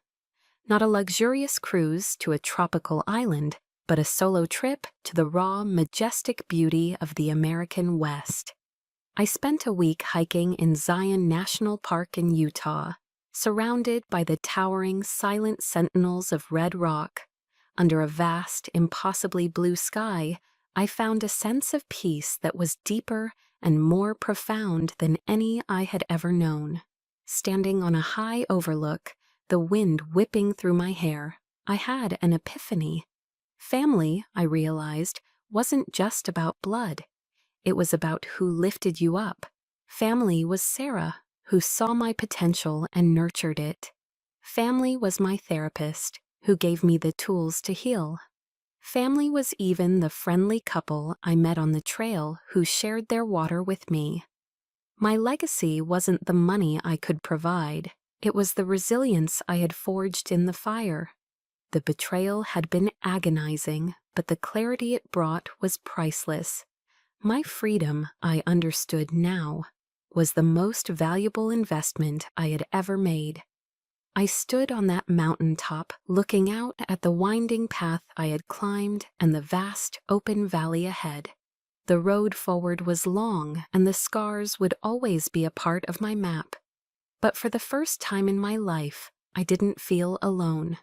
A: Not a luxurious cruise to a tropical island, but a solo trip to the raw, majestic beauty of the American West. I spent a week hiking in Zion National Park in Utah, surrounded by the towering, silent sentinels of red rock. Under a vast, impossibly blue sky, I found a sense of peace that was deeper and more profound than any I had ever known. Standing on a high overlook, the wind whipping through my hair, I had an epiphany. Family, I realized, wasn't just about blood. It was about who lifted you up. Family was Sarah, who saw my potential and nurtured it. Family was my therapist, who gave me the tools to heal. Family was even the friendly couple I met on the trail who shared their water with me. My legacy wasn't the money I could provide. It was the resilience I had forged in the fire. The betrayal had been agonizing, but the clarity it brought was priceless. My freedom, I understood now, was the most valuable investment I had ever made. I stood on that mountain top, looking out at the winding path I had climbed and the vast, open valley ahead. The road forward was long, and the scars would always be a part of my map. But for the first time in my life, I didn't feel alone.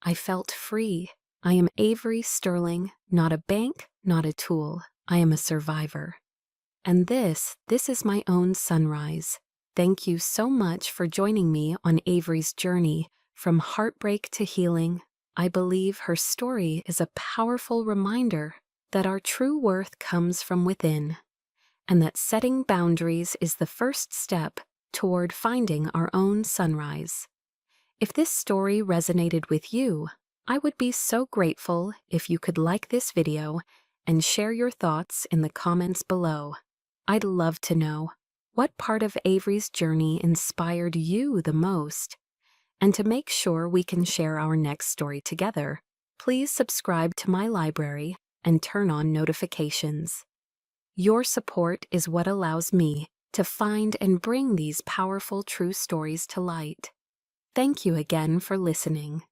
A: I felt free. I am Avery Sterling, not a bank, not a tool. I am a survivor. And this is my own sunrise. Thank you so much for joining me on Avery's journey from heartbreak to healing. I believe her story is a powerful reminder that our true worth comes from within, and that setting boundaries is the first step toward finding our own sunrise. If this story resonated with you, I would be so grateful if you could like this video and share your thoughts in the comments below. I'd love to know what part of Avery's journey inspired you the most. And to make sure we can share our next story together, please subscribe to my library and turn on notifications. Your support is what allows me to find and bring these powerful true stories to light. Thank you again for listening.